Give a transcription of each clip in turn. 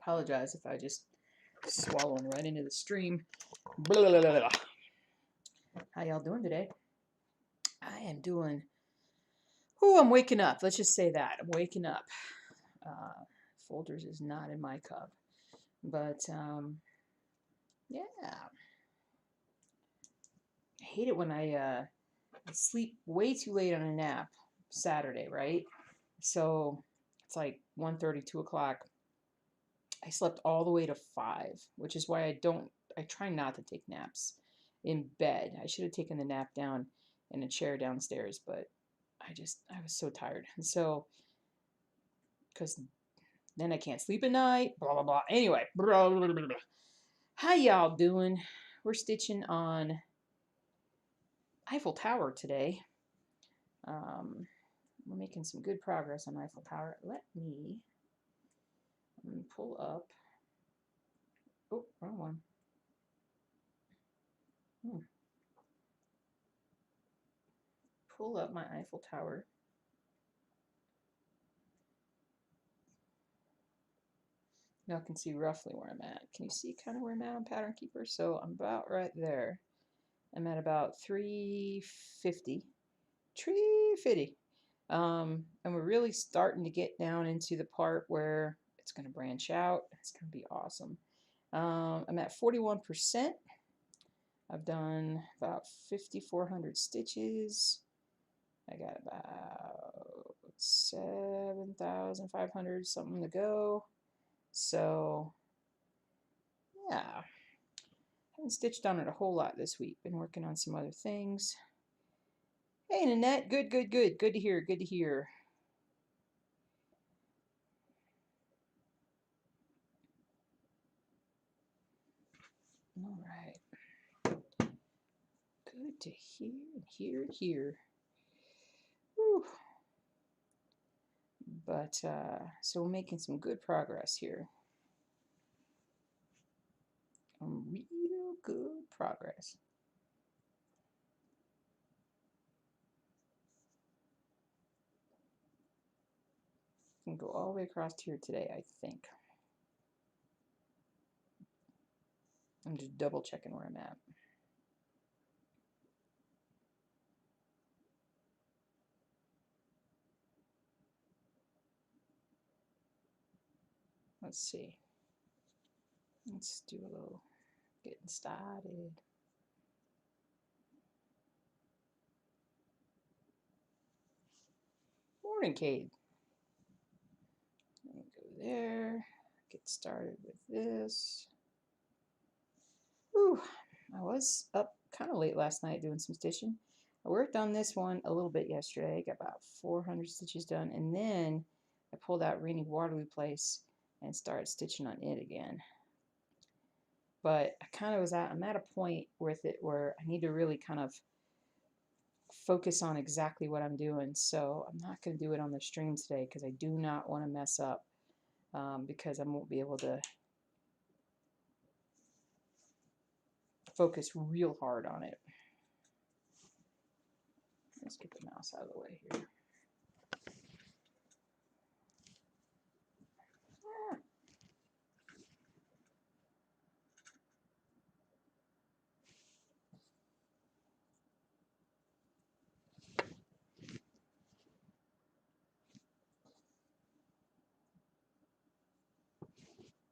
Apologize if I just swallowing right into the stream. Blah, blah, blah, blah. How y'all doing today? I am doing. Oh, I'm waking up. Let's just say that I'm waking up. Folders is not in my cup, but yeah. I hate it when I sleep way too late on a nap Saturday, right? So it's like 1:30, 2 o'clock. I slept all the way to 5, which is why I try not to take naps in bed. I should have taken the nap down in a chair downstairs, but I was so tired. And so, because then I can't sleep at night, blah, blah, blah. Anyway, blah, blah, blah, blah. How y'all doing? We're stitching on Eiffel Tower today. We're making some good progress on Eiffel Tower. Let me pull up. Oh, wrong one. Pull up my Eiffel Tower. Now I can see roughly where I'm at. Can you see kind of where I'm at on Pattern Keeper? So I'm about right there. I'm at about 350. 350. And we're really starting to get down into the part where it's going to branch out. It's going to be awesome. I'm at 41%. I've done about 5,400 stitches. I got about 7,500 something to go. So, yeah. Haven't stitched on it a whole lot this week. Been working on some other things. Hey, Nanette. Good, good, good. Good to hear. Good to hear. All right. Good to hear. Whew. But, so we're making some good progress here. Real good progress. Can go all the way across here today, I think. I'm just double checking where I'm at. Let's see. Let's do a little getting started. Morning, Cade. Go there. Get started with this. Whew. I was up kind of late last night doing some stitching. I worked on this one a little bit yesterday. Got about 400 stitches done, and then I pulled out Rainy Waterloo Place and started stitching on it again. But I kind of I'm at a point with it where I need to really kind of focus on exactly what I'm doing. So I'm not going to do it on the stream today because I do not want to mess up because I won't be able to focus real hard on it. Let's get the mouse out of the way here.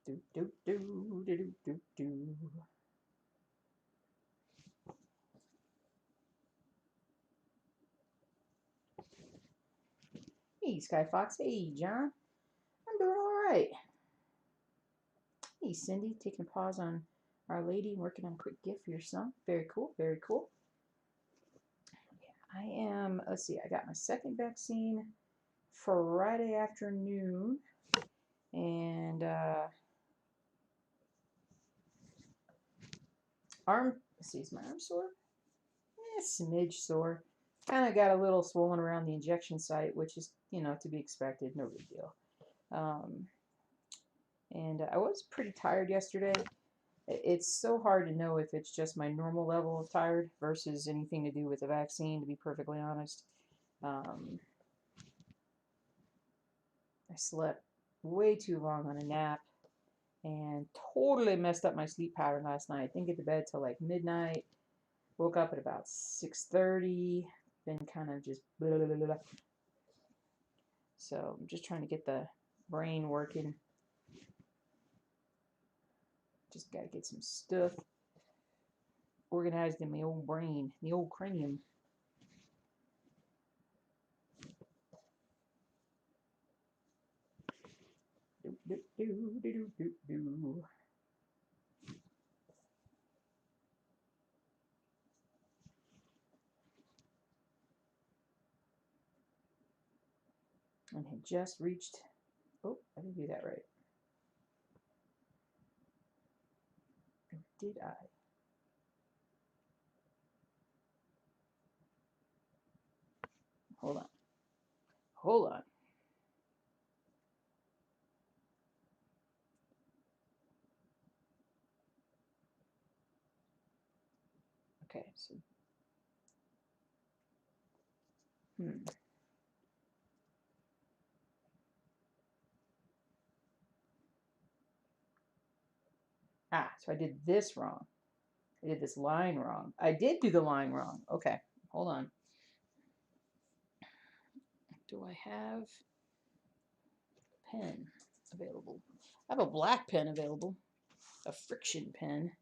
Do, do, do, do, do, do, do. Hey, Sky Fox. Hey, John. I'm doing all right. Hey, Cindy. Taking a pause on Our Lady and working on a quick gift for your son. Very cool. Very cool. I am, let's see, I got my second vaccine Friday afternoon. And let's see, is my arm sore? Smidge sore. Kind of got a little swollen around the injection site, which is, to be expected. No big deal. And I was pretty tired yesterday. It's so hard to know if it's just my normal level of tired versus anything to do with the vaccine, to be perfectly honest. I slept way too long on a nap. and totally messed up my sleep pattern last night. I didn't get to bed till like midnight. Woke up at about 6:30. Been kind of just blah, blah, blah, blah. So I'm just trying to get the brain working. Just got to get some stuff organized in my old brain, the old cranium. Do, do, do, do, do, do. And had just reached. Oh, I didn't do that right. Or did I? Hold on. Hold on. Okay, so. Ah, so I did this wrong. I did this line wrong. I did do the line wrong. Okay, hold on. Do I have a pen available? I have a black pen available, a friction pen.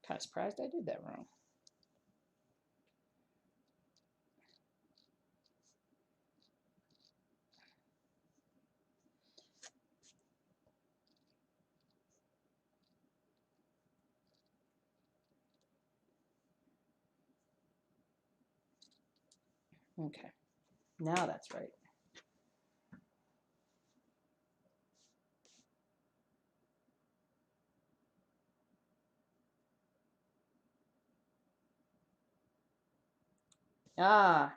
Kind of surprised I did that wrong. Okay, now that's right. Ah,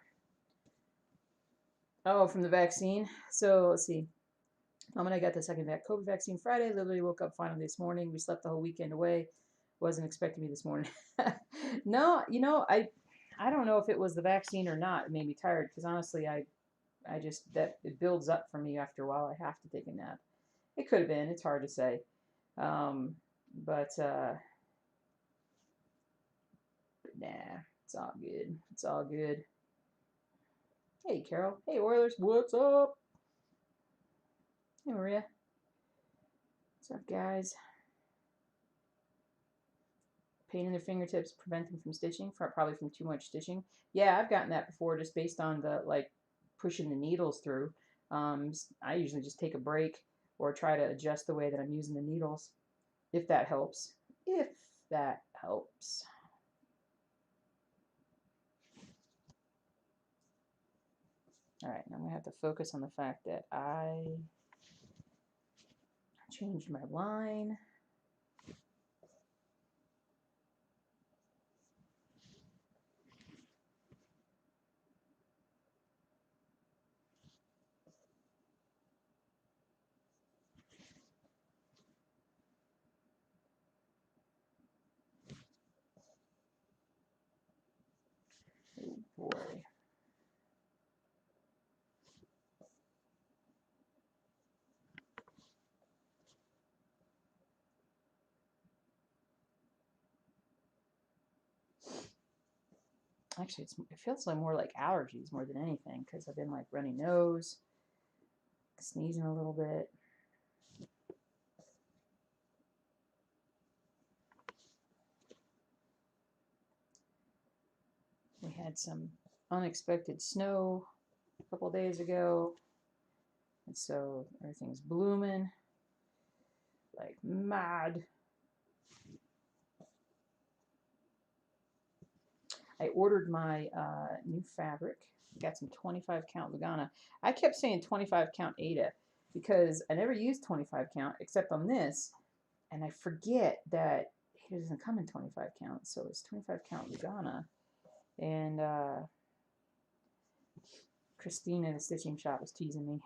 oh, from the vaccine. So let's see. Mom and I got the second COVID vaccine Friday. Literally woke up finally this morning. We slept the whole weekend away. Wasn't expecting me this morning. No, I don't know if it was the vaccine or not. It made me tired because honestly, I just that it builds up for me after a while. I have to take a nap. It could have been. It's hard to say. But nah, it's all good. It's all good. Hey, Carol. Hey, Oilers. What's up? Hey, Maria. What's up, guys? Pain in their fingertips prevent them from stitching, probably from too much stitching. Yeah, I've gotten that before, just based on the pushing the needles through. I usually just take a break or try to adjust the way that I'm using the needles, if that helps. If that helps. All right, now I'm gonna have to focus on the fact that I changed my line. Oh boy. Actually, it feels like more like allergies more than anything because I've been like runny nose, sneezing a little bit. We had some unexpected snow a couple days ago, and so everything's blooming like mad. I ordered my new fabric. Got some 25 count Lugana. I kept saying 25 count Ada because I never used 25 count except on this, and I forget that Ada doesn't come in 25 count, so it's 25 count Lugana. And Christina, the stitching shop, was teasing me,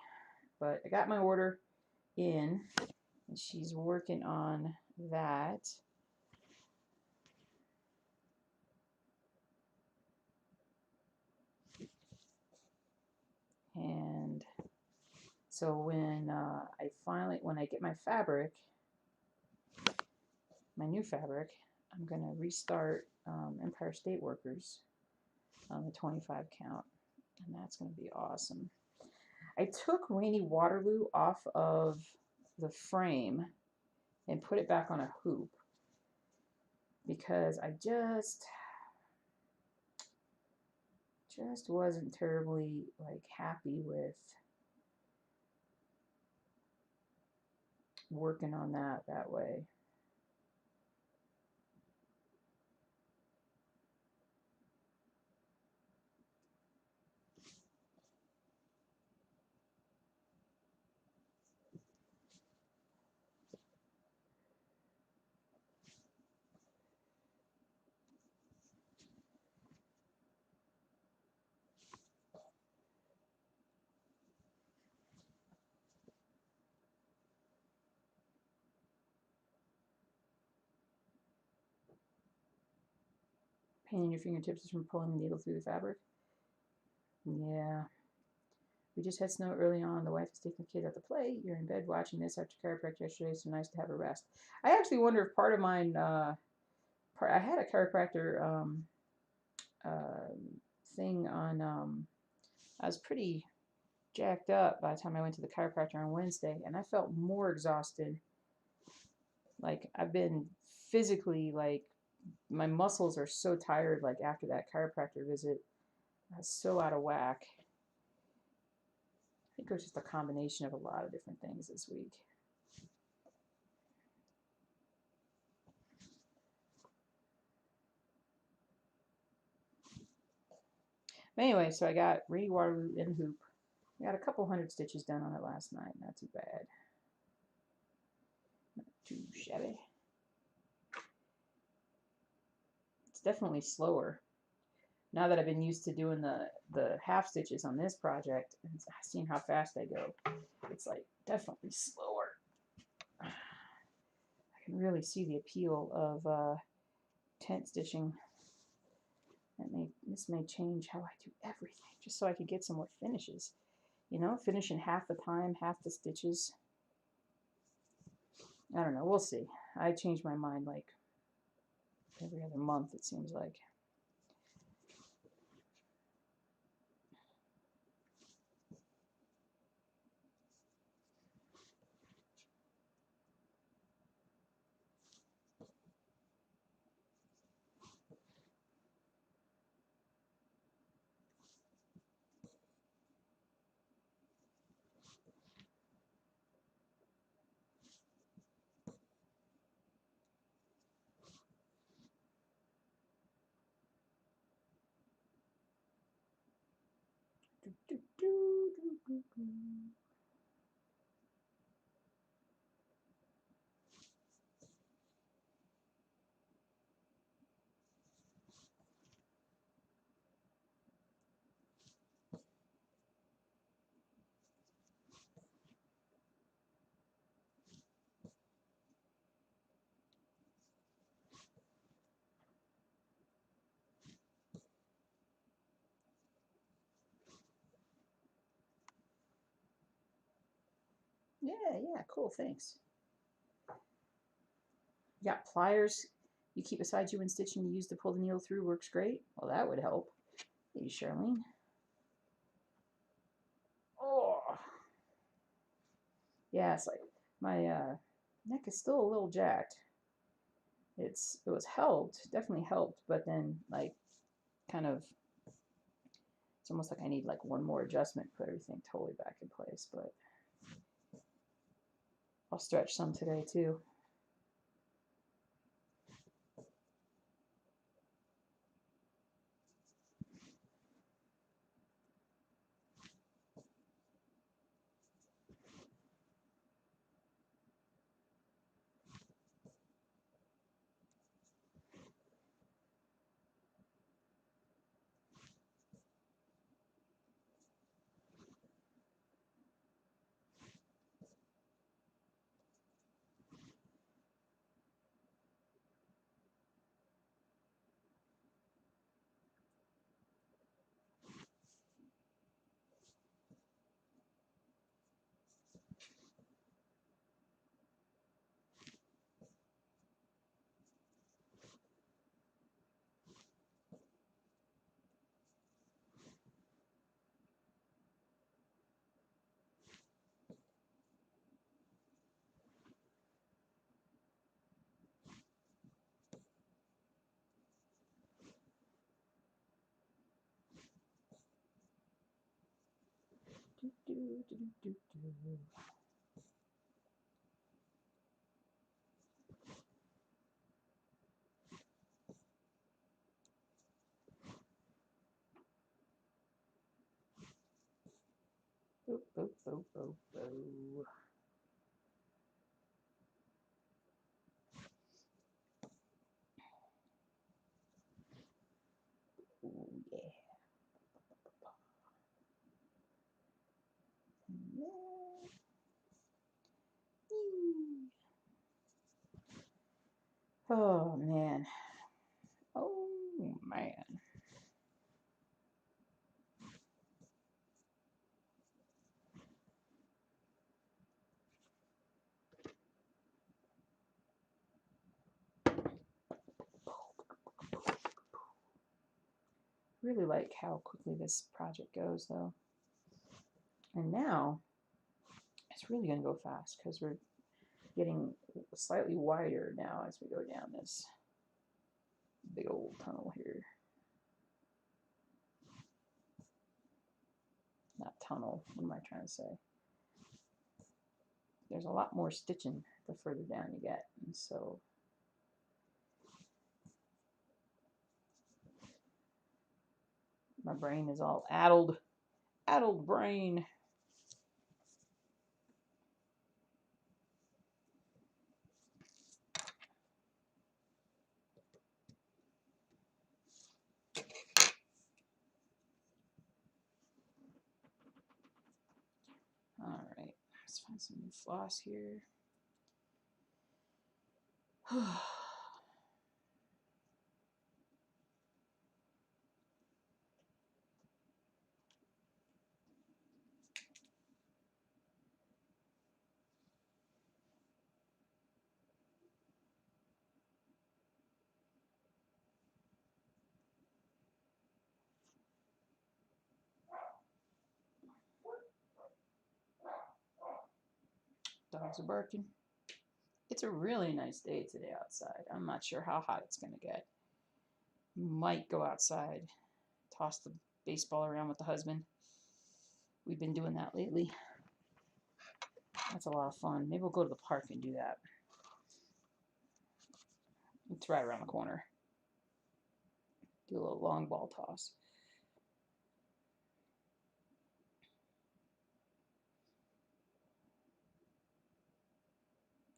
but I got my order in, and she's working on that. And So when when I get my fabric, my new fabric, I'm going to restart Empire State Workers on the 25 count, and that's going to be awesome. I took Rainy Waterloo off of the frame and put it back on a hoop because I just wasn't terribly like happy with working on that way. Pain in your fingertips is from pulling the needle through the fabric. Yeah. We just had snow early on. The wife is taking the kids out to play. You're in bed watching this after chiropractor yesterday, so nice to have a rest. I actually wonder if part of mine, I had a chiropractor thing on, I was pretty jacked up by the time I went to the chiropractor on Wednesday, and I felt more exhausted. Like, I've been physically, like, my muscles are so tired, like, after that chiropractor visit. I was so out of whack. I think it was just a combination of a lot of different things this week. Anyway, so I got Rainy Waterloo in hoop. I got a couple hundred stitches done on it last night. Not too bad. Not too shabby. It's definitely slower. Now that I've been used to doing the half stitches on this project and seeing how fast they go, it's like definitely slower. I can really see the appeal of tent stitching. This may change how I do everything, just so I could get some more finishes. You know, finishing half the time, half the stitches. I don't know. We'll see. I change my mind like every other month, it seems like. Yeah, cool, thanks. You got pliers you keep beside you when stitching you use to pull the needle through, works great. Well, that would help. Hey, Charlene. Oh. Yeah, it's like my neck is still a little jacked. It was helped, definitely helped, but then like kind of it's almost like I need like one more adjustment, put everything totally back in place, but I'll stretch some today too. Boop, boop, boop, boop, boop. Ooh, yeah. Oh man. Oh man. Really like how quickly this project goes though. And now it's really going to go fast because we're getting slightly wider now as we go down this big old tunnel here. Not tunnel, what am I trying to say? There's a lot more stitching the further down you get, and so my brain is all addled brain. All right, let's find some new floss here. Dogs are barking. It's a really nice day today outside. I'm not sure how hot it's going to get. Might go outside, toss the baseball around with the husband. We've been doing that lately. That's a lot of fun. Maybe we'll go to the park and do that. It's right around the corner. Do a little long ball toss.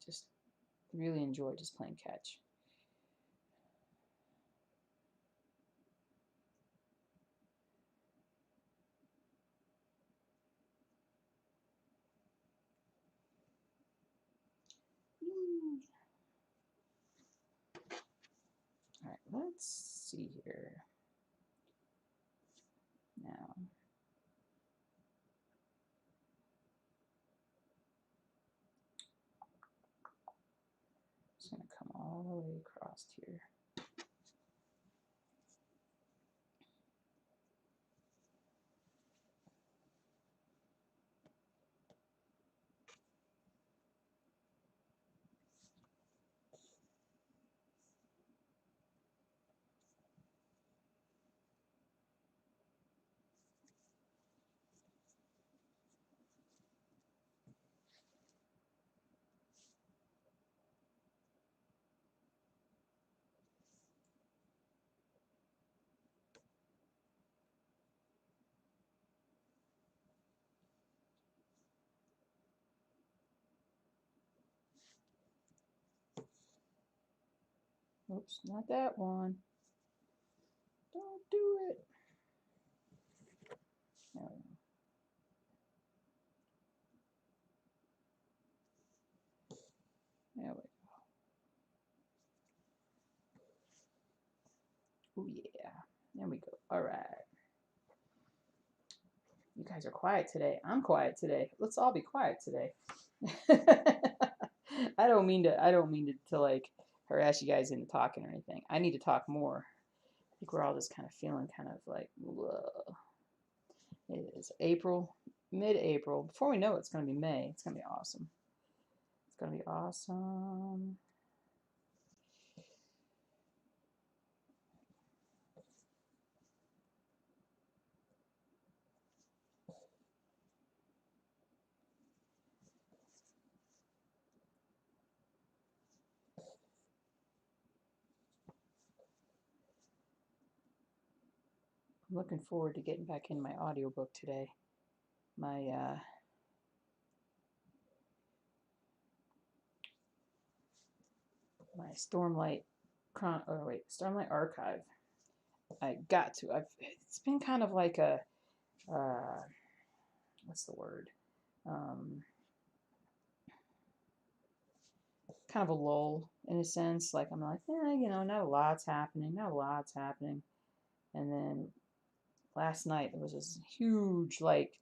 Just really enjoy just playing catch. All right, let's see here. Now, it's going to come all the way across here. Oops, not that one. Don't do it. There we go. There we go. Oh yeah. There we go. All right. You guys are quiet today. I'm quiet today. Let's all be quiet today. I don't mean to like harass you guys into talking or anything. I need to talk more. I think we're all just kind of feeling kind of like, whoa. It is April, mid-April. Before we know it, it's going to be May. It's going to be awesome. It's going to be awesome. I'm looking forward to getting back in my audiobook today. My my Stormlight Archive. I got to. It's been kind of like a what's the word? Kind of a lull in a sense. Like I'm like, not a lot's happening, And then last night there was this huge like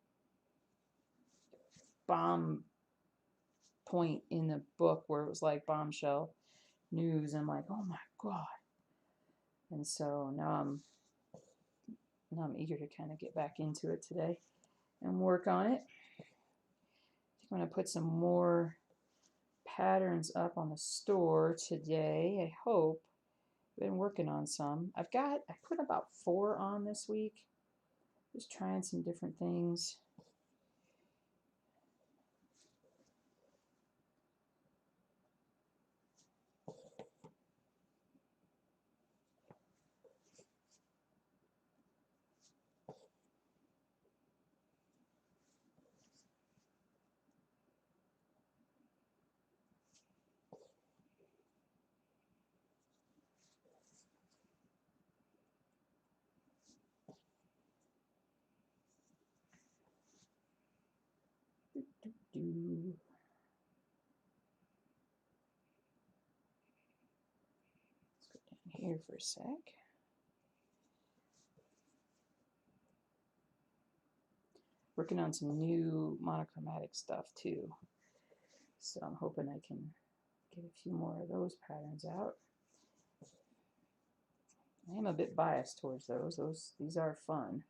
bomb point in the book where it was like bombshell news. And I'm like, oh my god. And so now I'm eager to kind of get back into it today and work on it. I think I'm going to put some more patterns up on the store today. I hope. I've been working on some. I put about 4 on this week. Just trying some different things. Let's go down here for a sec. Working on some new monochromatic stuff too. So I'm hoping I can get a few more of those patterns out. I am a bit biased towards those. These are fun.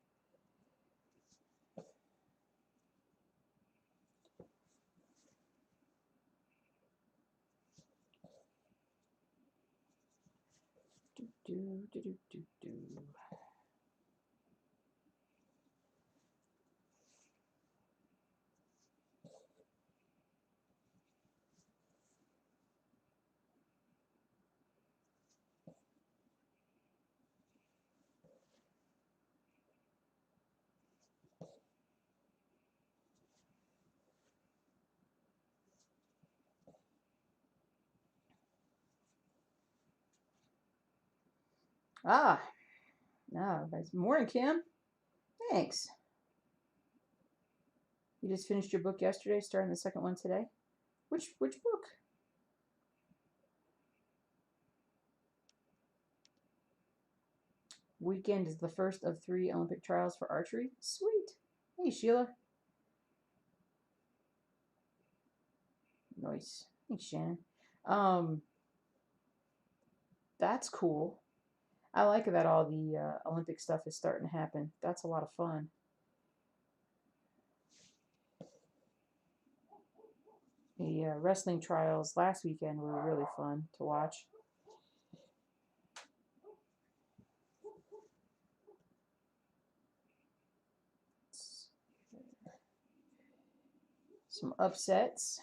Ah, no, morning, Kim. Thanks. You just finished your book yesterday, starting the second one today. Which book? Weekend is the first of 3 Olympic trials for archery. Sweet. Hey, Sheila. Nice. Thanks, Shannon. That's cool. I like that all the Olympic stuff is starting to happen. That's a lot of fun. The wrestling trials last weekend were really fun to watch. Some upsets.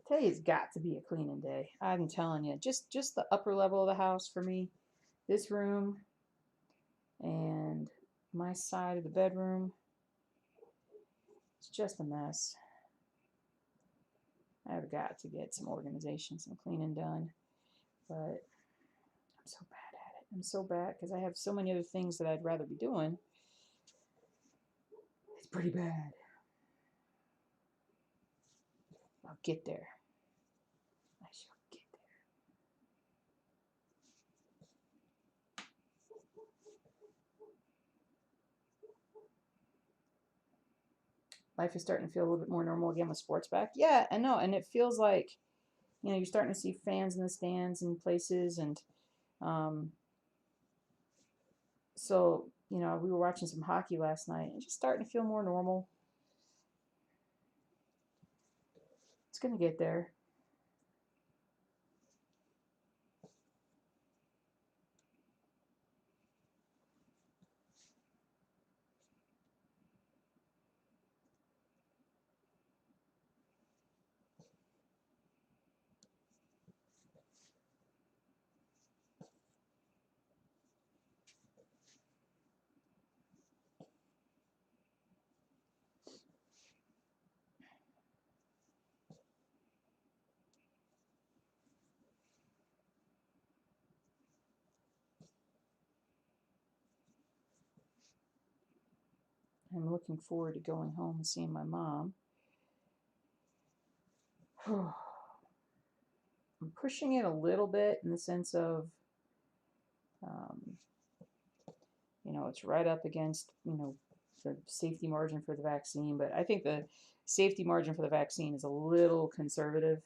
Today's got to be a cleaning day. I'm telling you, just the upper level of the house for me. This room and my side of the bedroom. It's just a mess. I've got to get some organization, some cleaning done, but I'm so bad at it. I'm so bad because I have so many other things that I'd rather be doing. It's pretty bad. I'll get there. I shall get there. Life is starting to feel a little bit more normal again with sports back. Yeah, I know, and it feels like, you're starting to see fans in the stands and places, and so, we were watching some hockey last night, and just starting to feel more normal. It's gonna get there. I'm looking forward to going home and seeing my mom. I'm pushing it a little bit in the sense of, um, it's right up against, the safety margin for the vaccine, but I think the safety margin for the vaccine is a little conservative.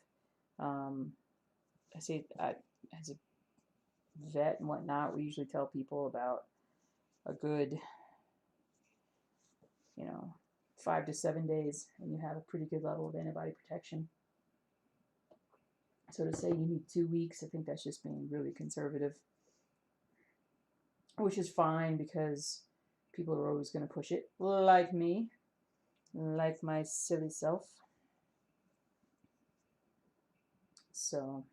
I say, as a vet and whatnot, we usually tell people about a good, 5 to 7 days, and you have a pretty good level of antibody protection. So to say you need 2 weeks, I think that's just being really conservative, which is fine because people are always going to push it, like me, like my silly self. So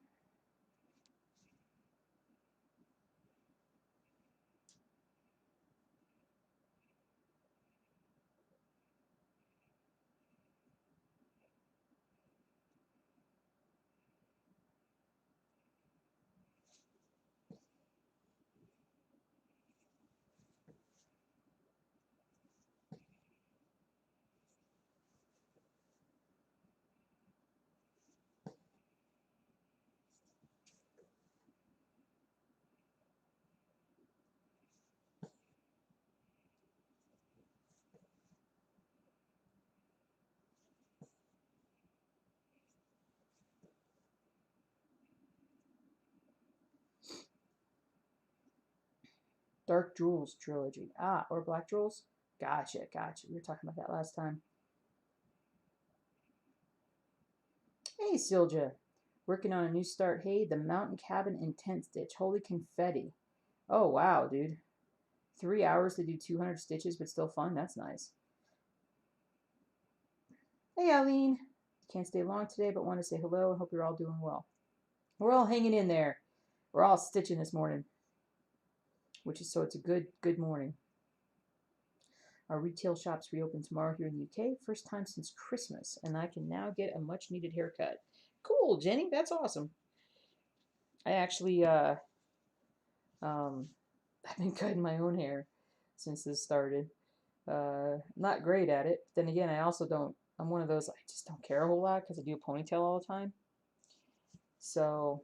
Dark Jules trilogy. Or Black Jules? Gotcha. We were talking about that last time. Hey, Silja. Working on a new start. Hey, the mountain cabin in tent stitch. Holy confetti. Oh, wow, dude. 3 hours to do 200 stitches, but still fun. That's nice. Hey, Eileen. Can't stay long today, but want to say hello and hope you're all doing well. We're all hanging in there. We're all stitching this morning, so it's a good morning. Our retail shops reopen tomorrow here in the UK, first time since Christmas, and I can now get a much needed haircut. Cool, Jenny, that's awesome. I actually, I've been cutting my own hair since this started. Not great at it. But then again, I'm one of those, I just don't care a whole lot because I do a ponytail all the time. So,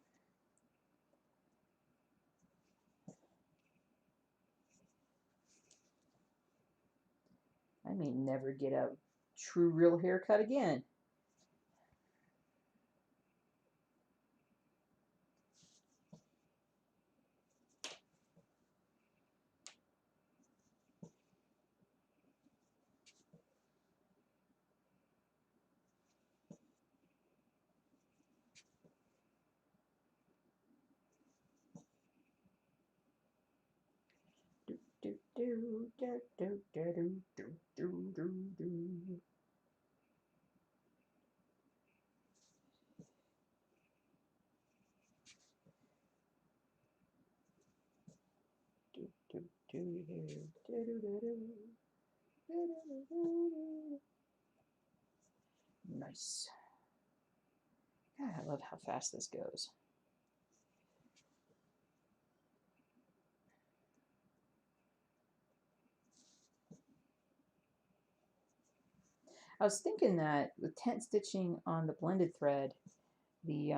I may never get a true real haircut again. Do, do, do, do, do, do, do, do, do, do. Nice. God, I love how fast this goes. I was thinking that with tent stitching on the blended thread, the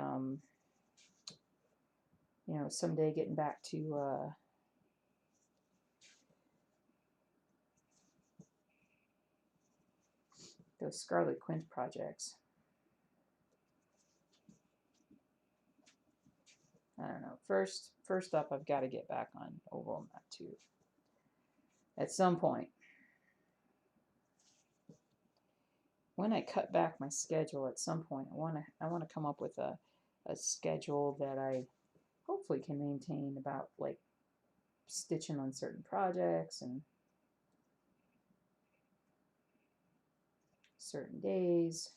someday getting back to those Scarlet Quint projects. I don't know. First up, I've got to get back on oval mat too. At some point, when I cut back my schedule, at some point, I want to come up with a schedule that I hopefully can maintain about like stitching on certain projects and certain days.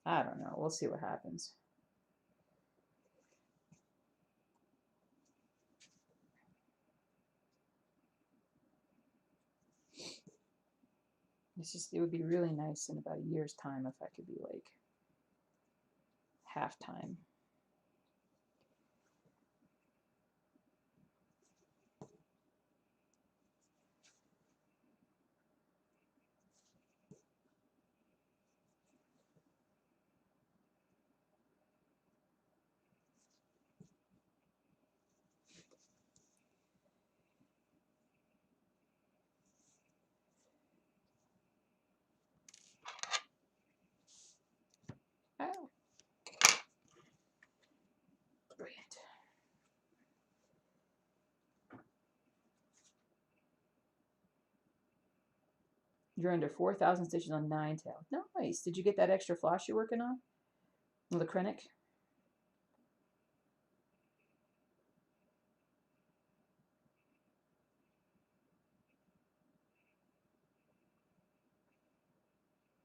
I don't know. We'll see what happens. It would be really nice in about a year's time if I could be like half-time. You're under 4,000 stitches on 9 tail. Nice. Did you get that extra floss you're working on? The Krennic?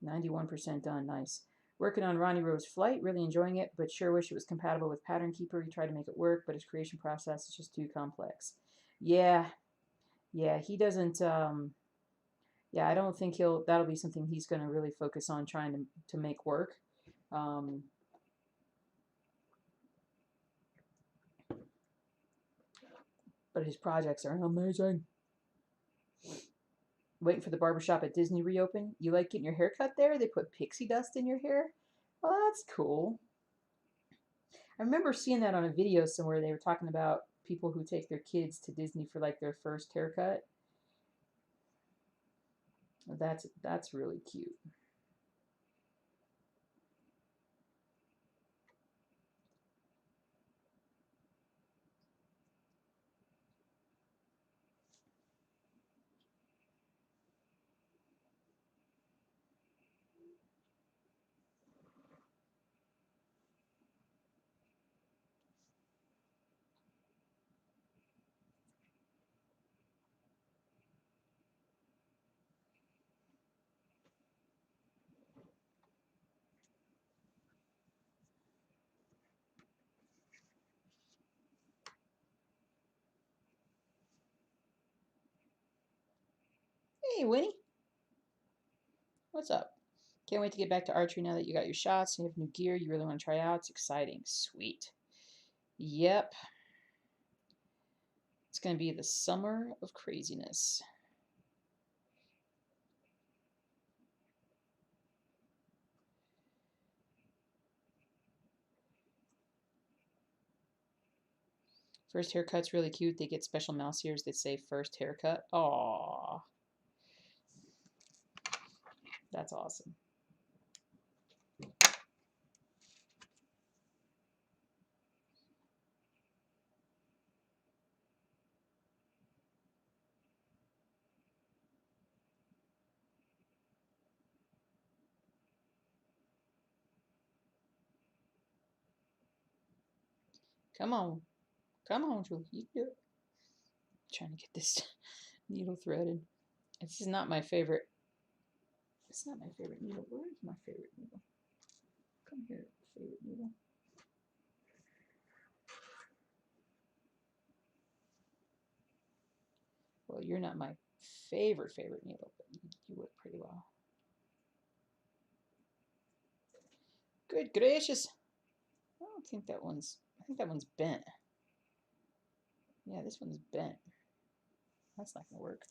%91 done. Nice. Working on Ronnie Rose Flight. Really enjoying it, but sure wish it was compatible with Pattern Keeper. He tried to make it work, but his creation process is just too complex. Yeah. Yeah, he doesn't... yeah, I don't think that'll be something he's going to really focus on trying to make work. But his projects are amazing. Waiting for the barbershop at Disney reopen. You like getting your hair cut there? They put pixie dust in your hair? Well, that's cool. I remember seeing that on a video somewhere. They were talking about people who take their kids to Disney for like their first haircut. That's really cute. Hey, Winnie. What's up? Can't wait to get back to archery now that you got your shots and you have new gear you really want to try out. It's exciting. Sweet. Yep. It's going to be the summer of craziness. First haircut's really cute. They get special mouse ears that say first haircut. Aww. That's awesome. Come on. Come on, Jules. You can do it. Trying to get this needle threaded. This is not my favorite. It's not my favorite needle. Where is my favorite needle? Come here, favorite needle. Well, you're not my favorite needle, but you work pretty well. Good gracious. I don't think that one's, I think that one's bent. Yeah, this one's bent. That's not gonna work.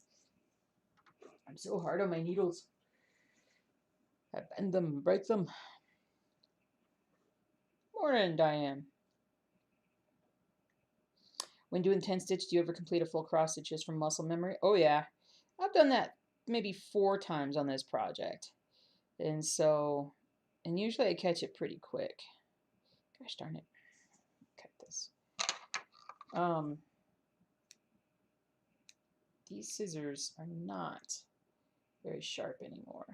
I'm so hard on my needles. I bend them, break them. Morning, Diane. When doing 10 stitch, do you ever complete a full cross stitch just from muscle memory? Oh yeah. I've done that maybe 4 times on this project. And so, and usually I catch it pretty quick. Gosh darn it. Cut this. These scissors are not very sharp anymore.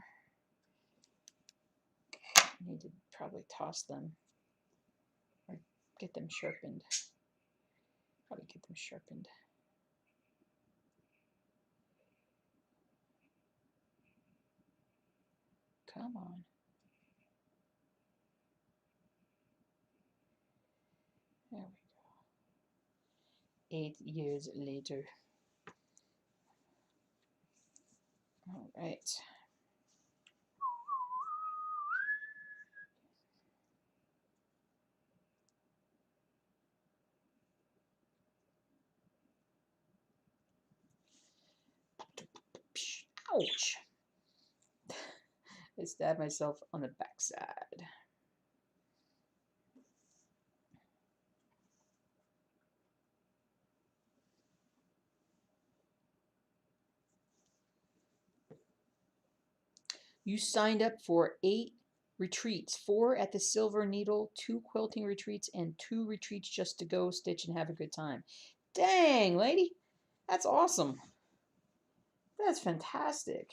I need to probably toss them or get them sharpened. Probably get them sharpened. Come on. There we go. 8 years later. All right. Ouch. I stabbed myself on the backside. You signed up for 8 retreats, 4 at the Silver Needle, 2 quilting retreats, and 2 retreats just to go stitch and have a good time. Dang, lady. That's awesome. That's fantastic.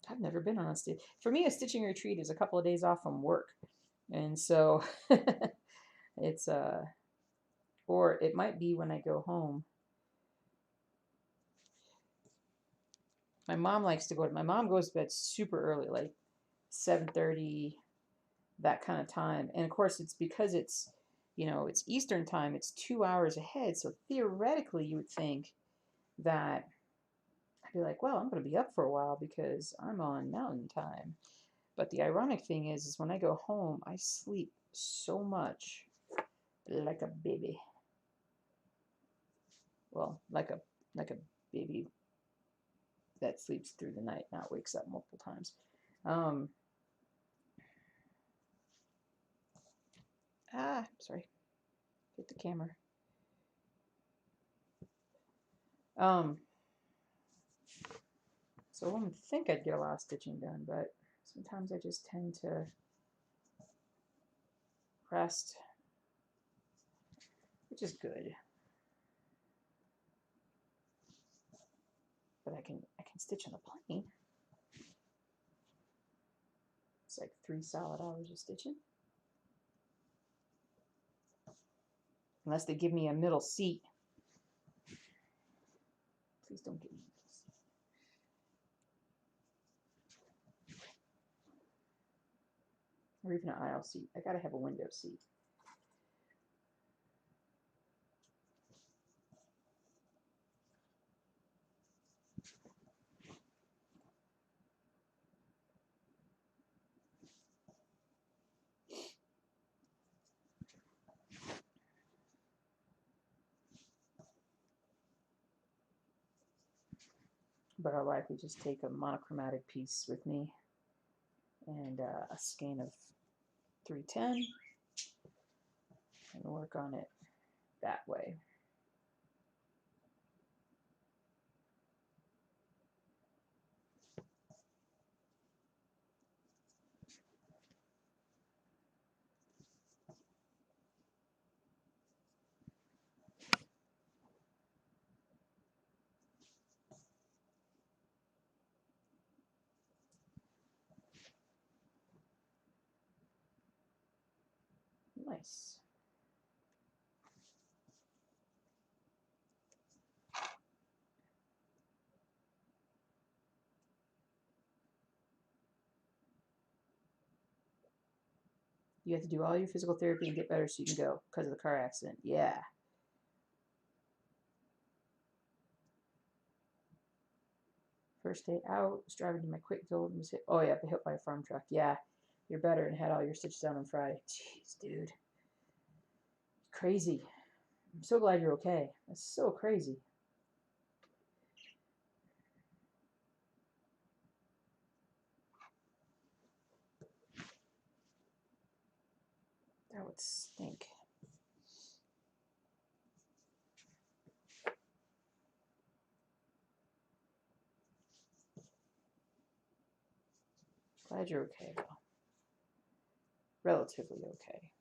I've never been on a stitch. For me, a stitching retreat is a couple of days off from work, and so it's or it might be when I go home. My mom likes to go. My mom goes to bed super early, like 7:30, that kind of time. And of course, it's because it's, it's Eastern time. It's 2 hours ahead. So theoretically, you would think that I'd be like, well, I'm going to be up for a while because I'm on mountain time. But the ironic thing is when I go home, I sleep so much like a baby. Well, like a baby that sleeps through the night, not wakes up multiple times. Um, sorry, hit the camera. Um, so I wouldn't think I'd get a lot of stitching done, but sometimes I just tend to rest, which is good. But I can stitch on a plane. It's like 3 solid hours of stitching. Unless they give me a middle seat. Please don't give me a middle seat. Or even an aisle seat. I gotta have a window seat. But I likely just take a monochromatic piece with me and a skein of 310 and work on it that way. Nice. You have to do all your physical therapy and get better so you can go because of the car accident. Yeah. First day out, was driving to my quick build and was hit. Oh, yeah, hit by a farm truck. Yeah, you're better and had all your stitches down on Friday. Jeez, dude. Crazy. I'm so glad you're okay. That's so crazy. That would stink. Glad you're okay, though. Relatively okay.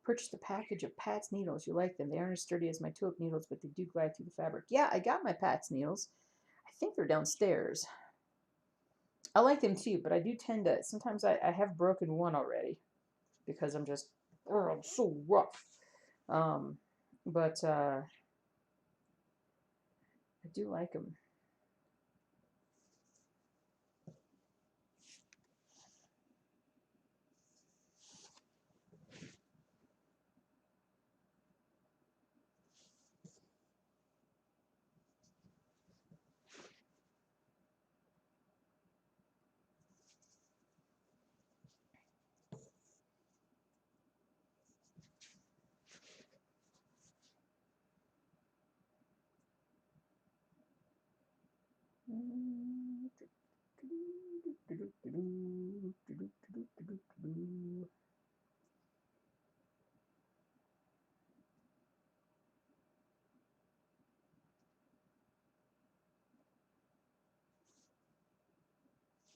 Purchased a package of Pat's needles. You like them. They aren't as sturdy as my tulip needles, but they do glide through the fabric. Yeah, I got my Pat's needles. I think they're downstairs. I like them too, but I do tend to, sometimes I have broken one already because I'm just, oh, I'm so rough. But I do like them.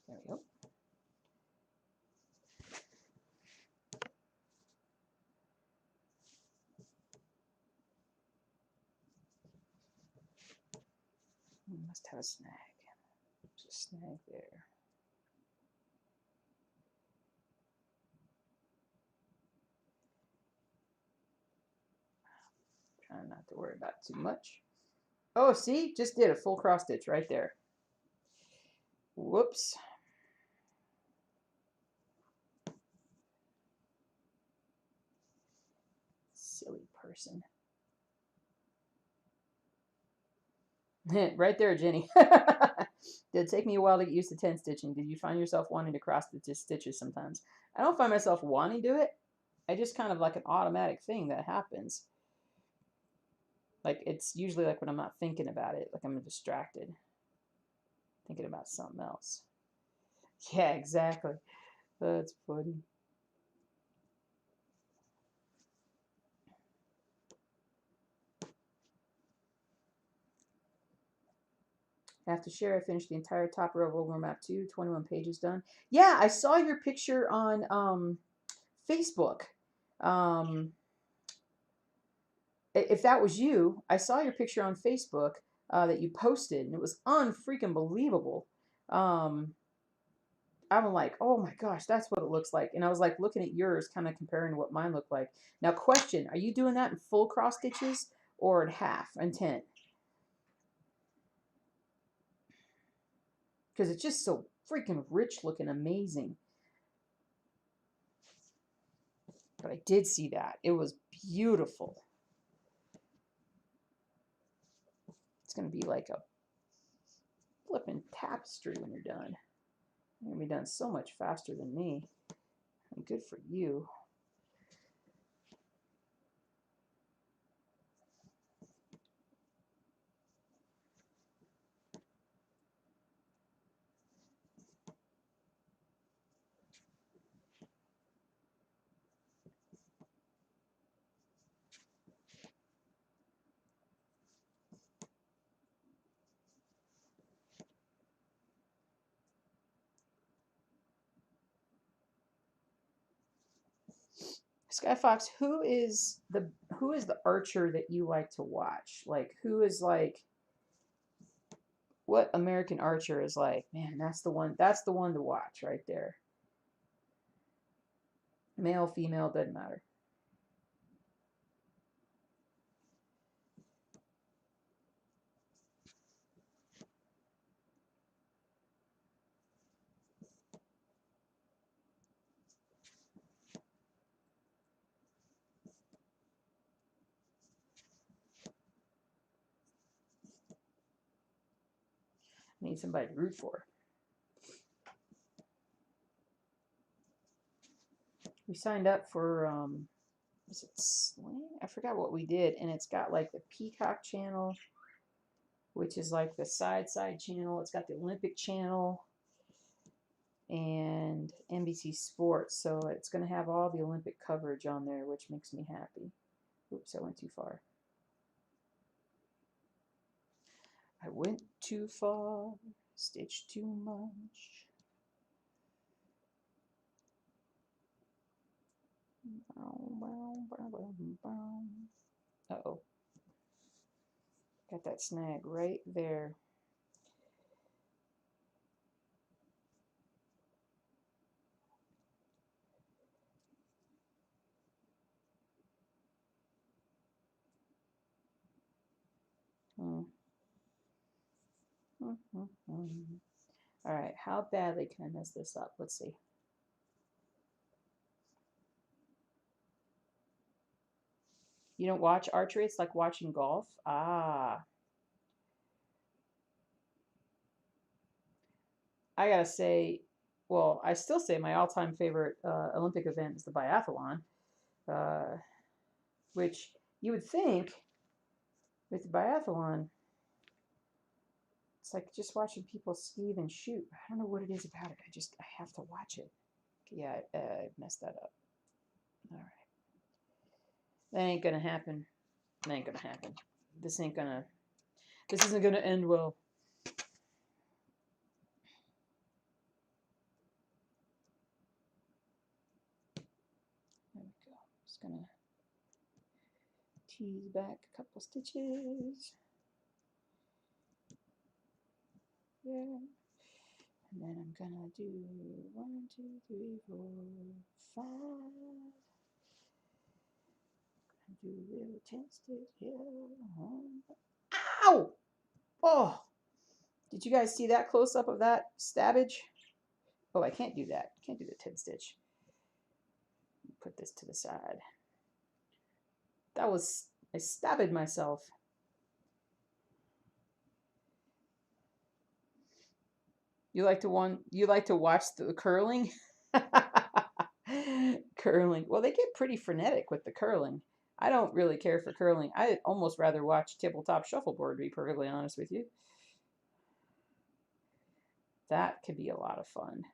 There we go. We must have a snag. There's a snag there. Trying not to worry about it too much. Oh, see? Just did a full cross stitch right there. Whoops. Silly person. Right there, Jenny. Did it take me a while to get used to 10 stitching? Did you find yourself wanting to cross stitches sometimes? I don't find myself wanting to do it. I just kind of like an automatic thing that happens. Like it's usually like when I'm not thinking about it, like I'm distracted, thinking about something else. Yeah, exactly. That's funny. I have to share. I finished the entire top row of Old Map 2, 21 pages done. Yeah, I saw your picture on Facebook. If that was you, I saw your picture on Facebook that you posted, and it was unfreaking believable. I'm like, oh my gosh, that's what it looks like. And I was like looking at yours, kind of comparing to what mine looked like. Now, question: are you doing that in full cross stitches or in half and 10? Because it's just so freaking rich looking, amazing. But I did see that. It was beautiful. It's going to be like a flipping tapestry when you're done. You're going to be done so much faster than me. And good for you. Sky Fox, who is the archer that you like to watch? Like who is like what American archer is like? Man, that's the one to watch right there. Male, female, doesn't matter. I need somebody to root for. We signed up for was it Sling? I forgot what we did, and it's got like the Peacock channel, which is like the side channel. It's got the Olympic channel and NBC Sports, so it's going to have all the Olympic coverage on there, which makes me happy. Oops, I went too far. I went too far, stitched too much. Uh-oh. Got that snag right there. All right, how badly can I mess this up? Let's see. You don't watch archery? It's like watching golf? Ah. I gotta say, well, I still say my all-time favorite Olympic event is the biathlon, which you would think with the biathlon, it's like just watching people ski and shoot. I don't know what it is about it. I have to watch it. Yeah, I messed that up. All right. That ain't gonna happen. That ain't gonna happen. This isn't gonna end well. tease back a couple stitches. Yeah. And then I'm gonna do 1, 2, 3, 4, 5. Do a little 10 stitch here. Ow! Oh! Did you guys see that close up of that stabbage? Oh, I can't do that. Can't do the 10 stitch. Put this to the side. That was, I stabbed myself. You like to watch the curling? Curling. Well, they get pretty frenetic with the curling. I don't really care for curling. I'd almost rather watch tabletop shuffleboard, to be perfectly honest with you. That could be a lot of fun.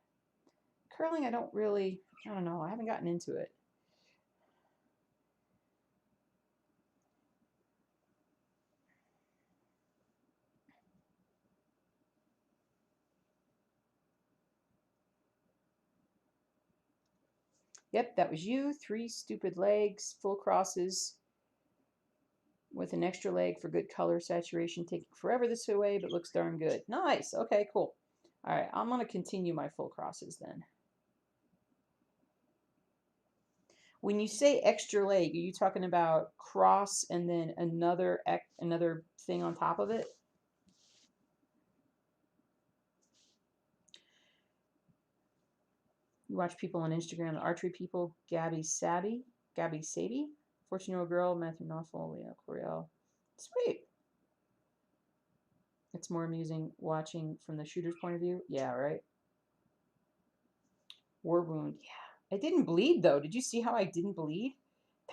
Curling, I don't know. I haven't gotten into it. Yep, that was you. 3 stupid legs, full crosses with an extra leg for good color saturation. Taking forever this way, but looks darn good. Nice. Okay, cool. All right, I'm going to continue my full crosses then. When you say extra leg, are you talking about cross and then another thing on top of it? You watch people on Instagram, the archery people, Gabby Sadie, 14-year-old girl, Matthew Knopfel, Leo Coriel. Sweet. It's more amusing watching from the shooter's point of view. Yeah, right. War wound. Yeah. I didn't bleed though. Did you see how I didn't bleed?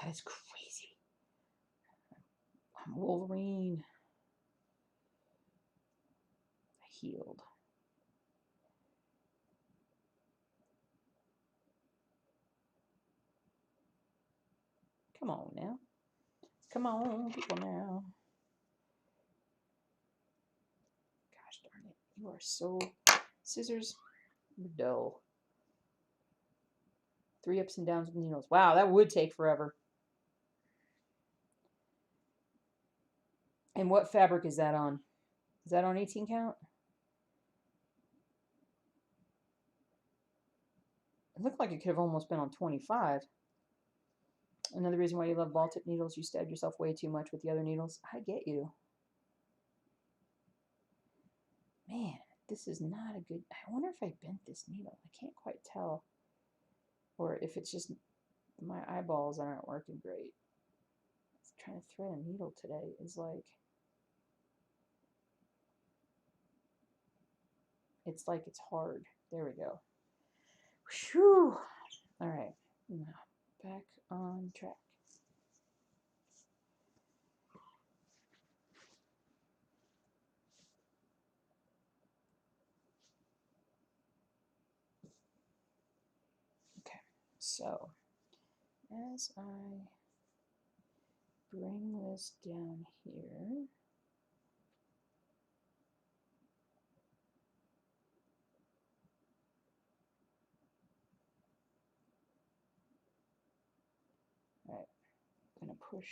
That is crazy. I'm Wolverine. I healed. Come on now. Come on, people now. Gosh darn it. You are so... Scissors. You're dull. 3 ups and downs with needles. Wow, that would take forever. And what fabric is that on? Is that on 18 count? It looked like it could have almost been on 25. Another reason why you love ball tip needles, you stab yourself way too much with the other needles. I get you. Man, this is not a good... I wonder if I bent this needle. I can't quite tell. Or if it's just my eyeballs aren't working great. Trying to thread a needle today is like... It's like it's hard. There we go. Whew. All right. Now, back on track. Okay. So, as I bring this down here, all right, I'm going to push.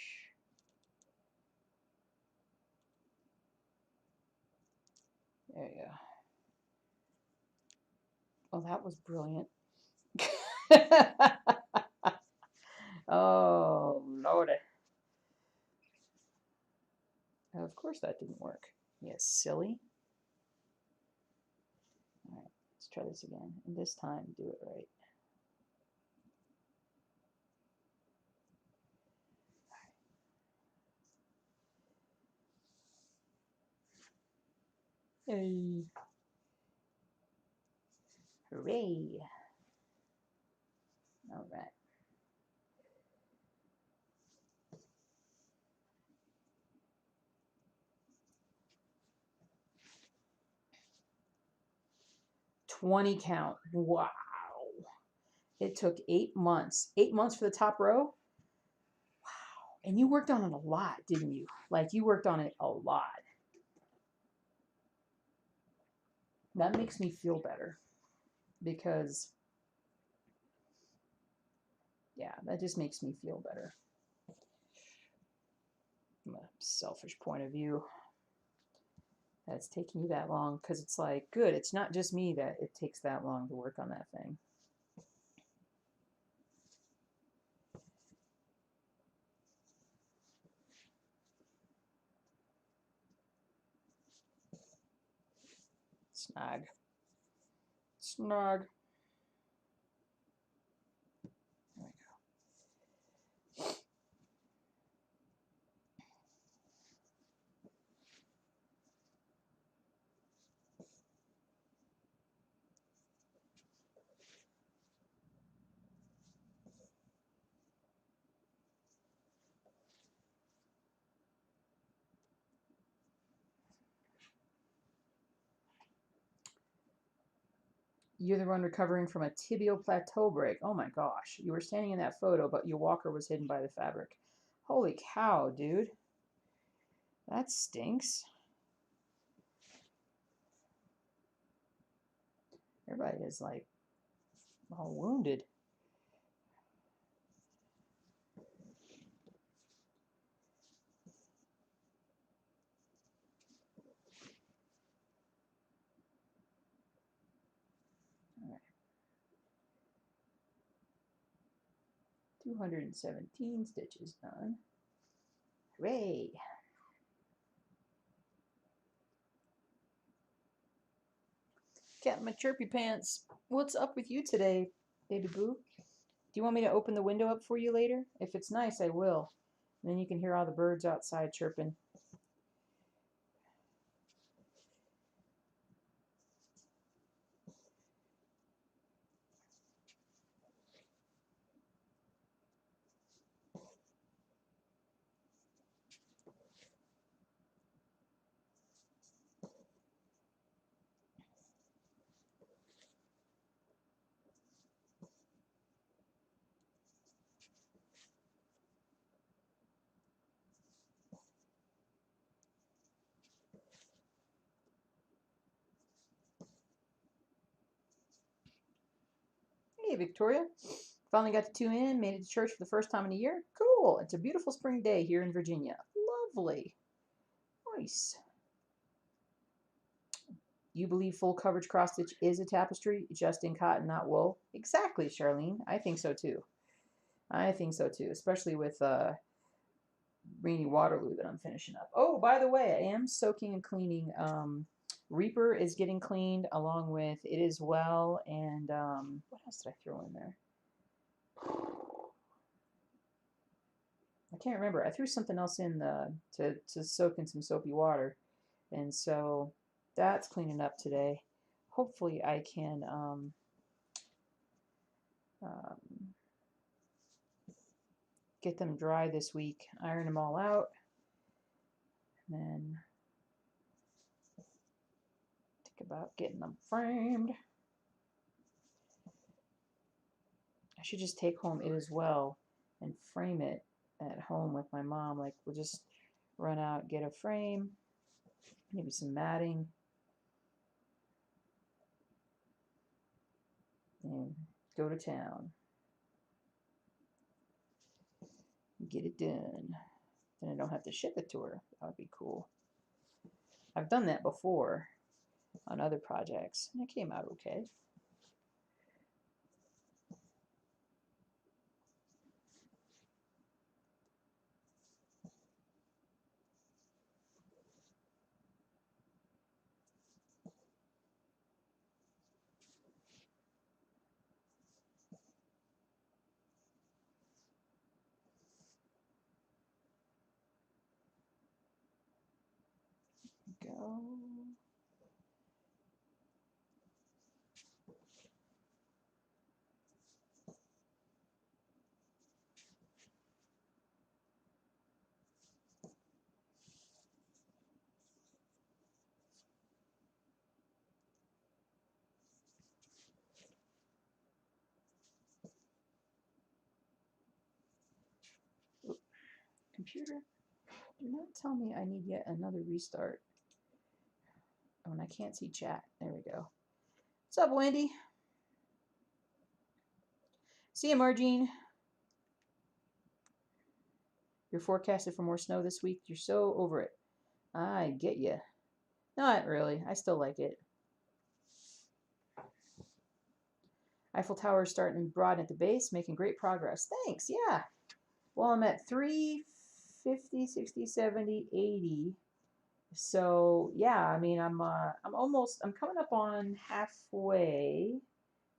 There you go. Oh, that was brilliant. Oh, Lordy. Of course that didn't work. Yes, silly. All right, let's try this again. And this time, do it right. Hey. Hooray. All right. $20 count. Wow. It took 8 months. 8 months for the top row? Wow. And you worked on it a lot, didn't you? Like, you worked on it a lot. That makes me feel better. Because, yeah, that just makes me feel better. from a selfish point of view that it's taking you that long, because it's like, good, it's not just me that it takes that long to work on that thing. Snag. Snag. There we go. You're the one recovering from a tibial plateau break. Oh my gosh. You were standing in that photo, but your walker was hidden by the fabric. Holy cow, dude. That stinks. Everybody is like all wounded. All right. 217 stitches done. Hooray! Cat in my chirpy pants. What's up with you today, baby boo? Do you want me to open the window up for you later? If it's nice, I will. And then you can hear all the birds outside chirping. Hey, Victoria. Finally got to tune in, made it to church for the first time in a year. Cool. It's a beautiful spring day here in Virginia. Lovely. Nice. You believe full coverage cross stitch is a tapestry, just in cotton, not wool? Exactly, Charlene. I think so too. I think so too, especially with Rainy Waterloo that I'm finishing up. Oh, by the way, I am soaking and cleaning. Reaper is getting cleaned along with It Is Well, and what else did I throw in there? I can't remember. I threw something else in to soak in some soapy water, and so that's cleaning up today. Hopefully, I can get them dry this week, iron them all out, and then think about getting them framed. I should just take home It Is Well and frame it at home with my mom. Like, we'll just run out, get a frame, maybe some matting, and go to town. Get it done. Then I don't have to ship it to her. That would be cool. I've done that before on other projects, and it came out okay. Go. Oop. Computer, do not tell me I need yet another restart. Oh, and I can't see chat. There we go. What's up, Wendy? See you, Margene. You're forecasted for more snow this week. You're so over it. I get you. Not really. I still like it. Eiffel Tower is starting to broaden at the base, making great progress. Thanks. Yeah. Well, I'm at 350, 60, 70, 80. So yeah, I mean, I'm coming up on halfway.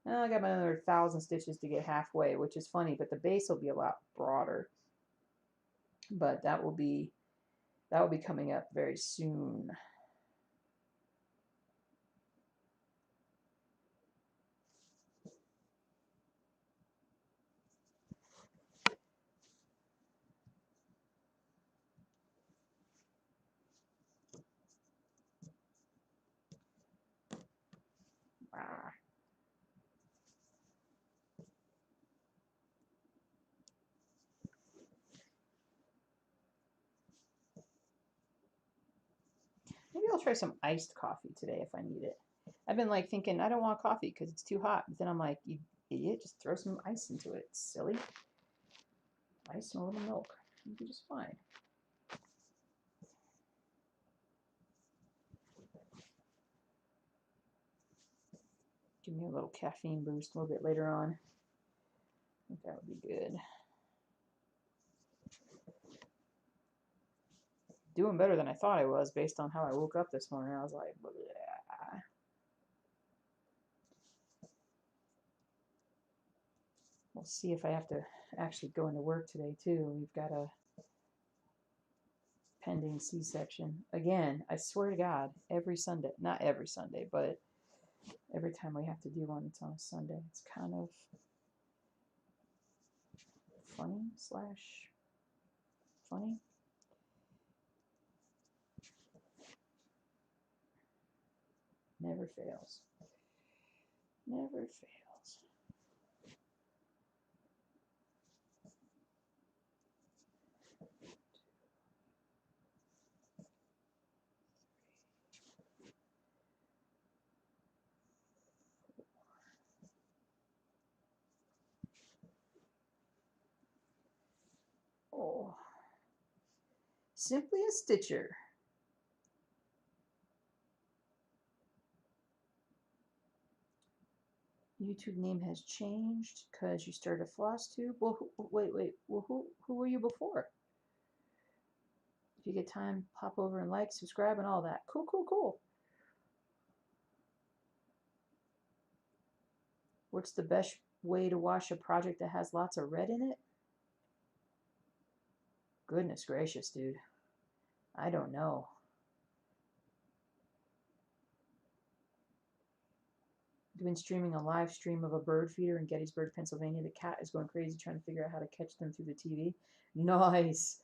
I got another 1,000 stitches to get halfway, which is funny, but the base will be a lot broader. But that will be coming up very soon. Ah. Maybe I'll try some iced coffee today if I need it. I've been like thinking I don't want coffee because it's too hot. But then I'm like, you idiot, just throw some ice into it. It's silly. Ice and a little milk. It'll be just fine. Give me a little caffeine boost a little bit later on. I think that would be good. Doing better than I thought I was based on how I woke up this morning. I was like, bleh. We'll see if I have to actually go into work today too. We've got a pending C-section. Again, I swear to God, every Sunday, not every Sunday, but every time we have to do one, it's on a Sunday. It's kind of funny. Never fails. Never fails. Oh. Simply a Stitcher. YouTube name has changed because you started a floss tube. Well, wait. Well, who were you before? If you get time, pop over and like, subscribe, and all that. Cool. What's the best way to wash a project that has lots of red in it? Goodness gracious, dude. I don't know. Been streaming a live stream of a bird feeder in Gettysburg, Pennsylvania. The cat is going crazy trying to figure out how to catch them through the TV. Nice.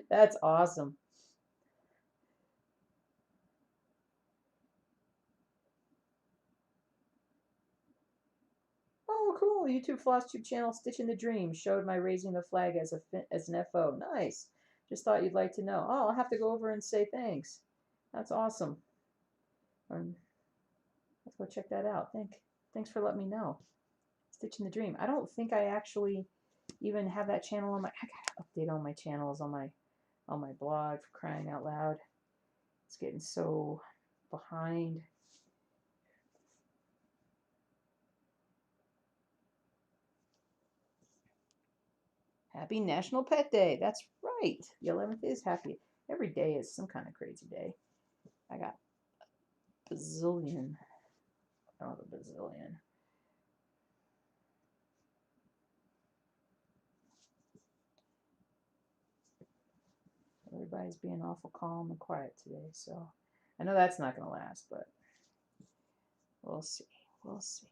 That's awesome. Oh, cool. YouTube floss tube channel Stitch in the Dream showed my raising the flag as an FO. Nice. Just thought you'd like to know. Oh, I'll have to go over and say thanks. That's awesome. Let's go check that out. Thanks for letting me know. Stitch in the Dream. I don't think I actually even have that channel on my. I gotta update all my channels on my blog, for crying out loud. It's getting so behind. Happy National Pet Day. That's right. The 11th is happy. Every day is some kind of crazy day. I got a bazillion. Oh, the bazillion. Everybody's being awful calm and quiet today, so I know that's not going to last, but we'll see. We'll see.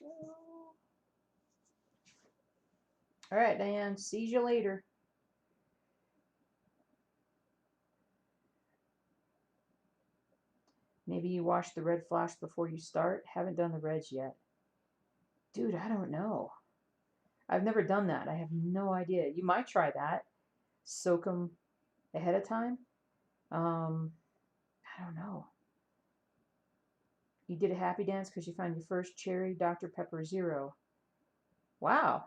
Go. All right, Diane. See you later. Maybe you wash the red flash before you start. Haven't done the reds yet. Dude, I don't know. I've never done that. I have no idea. You might try that. Soak them ahead of time. I don't know. You did a happy dance because you found your first cherry Dr. Pepper Zero. Wow.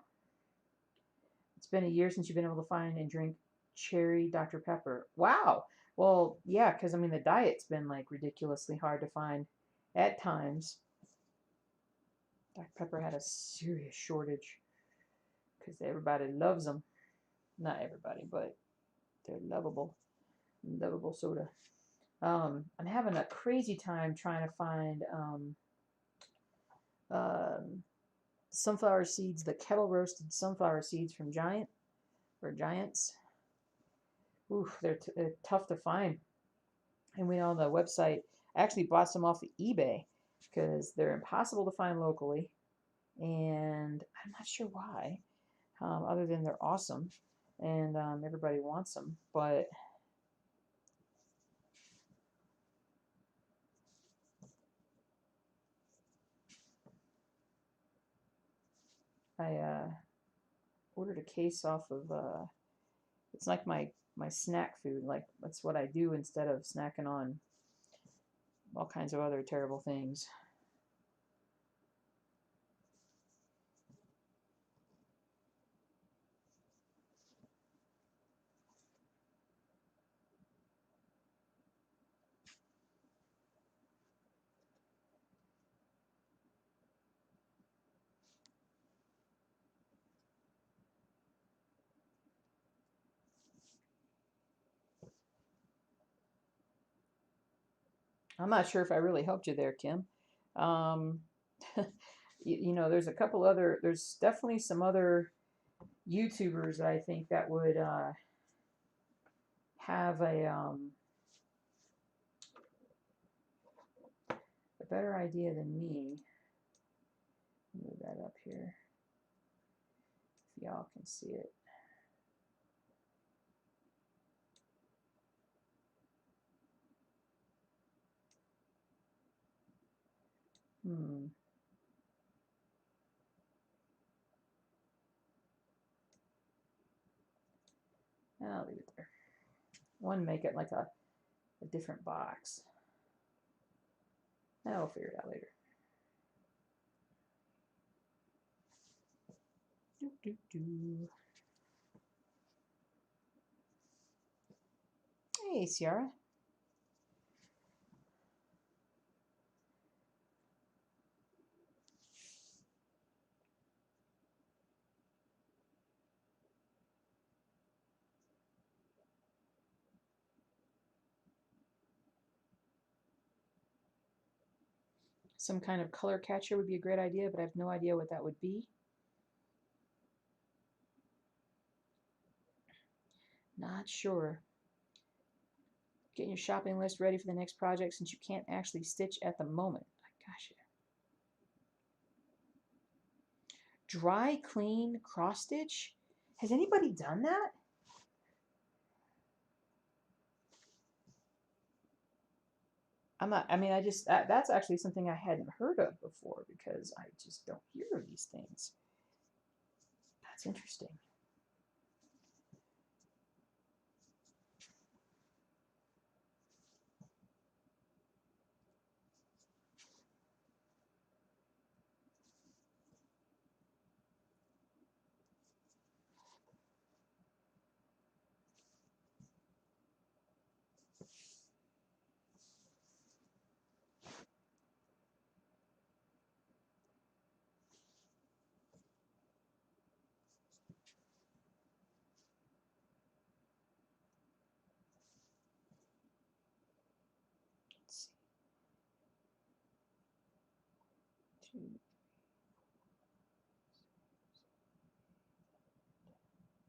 It's been a year since you've been able to find and drink cherry Dr. Pepper. Wow. Well, yeah, because I mean, the diet's been like ridiculously hard to find at times. Dr. Pepper had a serious shortage because everybody loves them. Not everybody, but they're lovable. Lovable soda. I'm having a crazy time trying to find sunflower seeds, the kettle roasted sunflower seeds from Giants. Oof, they're tough to find. And we know on the website, I actually bought some off of eBay because they're impossible to find locally. And I'm not sure why, other than they're awesome and everybody wants them. But I ordered a case off of, it's like my snack food. Like, that's what I do instead of snacking on all kinds of other terrible things. I'm not sure if I really helped you there, Kim. Um, you know, there's definitely some other YouTubers that I think that would have a better idea than me. Move that up here if y'all can see it. I'll leave it there. I want to make it like a different box. I'll figure it out later. Hey, Ciara. Some kind of color catcher would be a great idea, but I have no idea what that would be. Not sure. Getting your shopping list ready for the next project since you can't actually stitch at the moment. Gosh. Dry, clean, cross stitch? Has anybody done that? I mean, that's actually something I hadn't heard of before because I just don't hear of these things. That's interesting. Let's see. 2,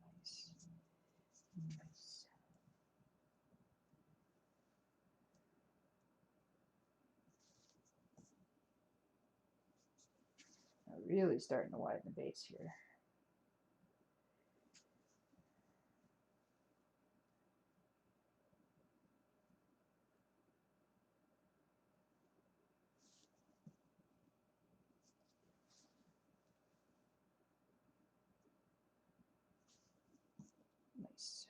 nice. Nice. really starting to widen the base here. Nice.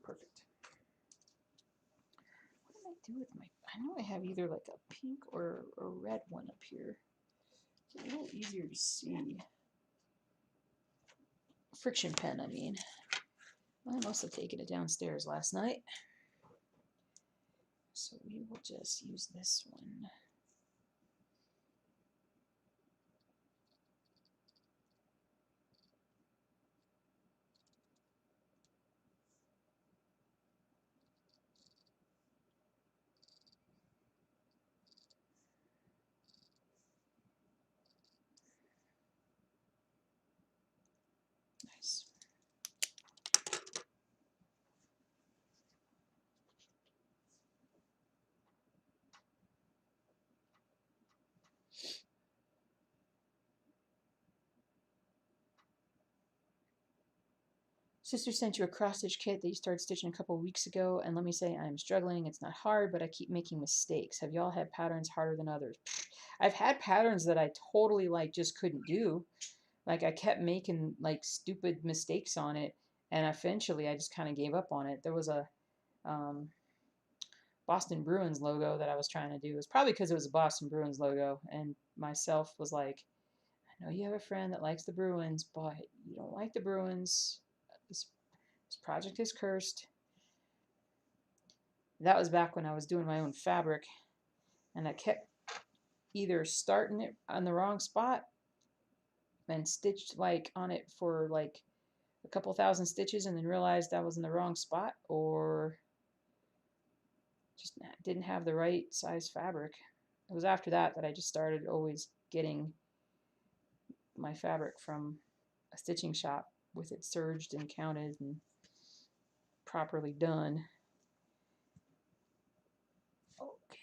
Perfect. What did I do with my... I know I have either like a pink or a red one up here. It's a little easier to see. Friction pen, I mean. I must have taken it downstairs last night. So we will just use this one. Nice. Sister sent you a cross stitch kit that you started stitching a couple weeks ago, and let me say I'm struggling. It's not hard, but I keep making mistakes. Have y'all had patterns harder than others? I've had patterns that I totally like just couldn't do. Like I kept making like stupid mistakes on it, and eventually I just kind of gave up on it. There was a um, Boston Bruins logo that I was trying to do. It was probably because it was a Boston Bruins logo, and myself was like, I know you have a friend that likes the Bruins, but you don't like the Bruins. This project is cursed. That was back when I was doing my own fabric, and I kept either starting it on the wrong spot and stitched like on it for like a couple thousand stitches and then realized I was in the wrong spot, or just didn't have the right size fabric. It was after that that I just started always getting my fabric from a stitching shop with it serged and counted and properly done. Okay.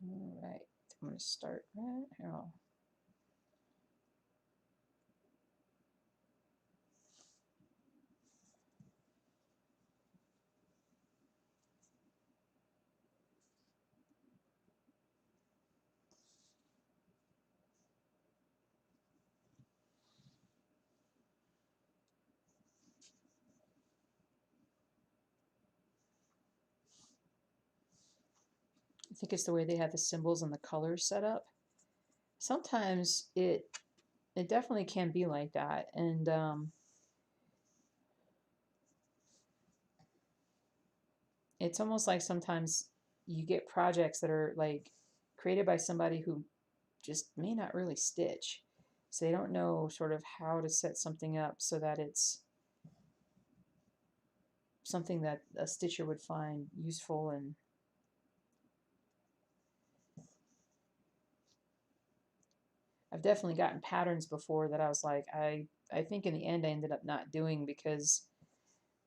All right. I'm going to start right here. I think it's the way they have the symbols and the colors set up. Sometimes it definitely can be like that, and it's almost like sometimes you get projects that are like created by somebody who just may not really stitch, so they don't know sort of how to set something up so that it's something that a stitcher would find useful. And I've definitely gotten patterns before that I was like, I think in the end I ended up not doing because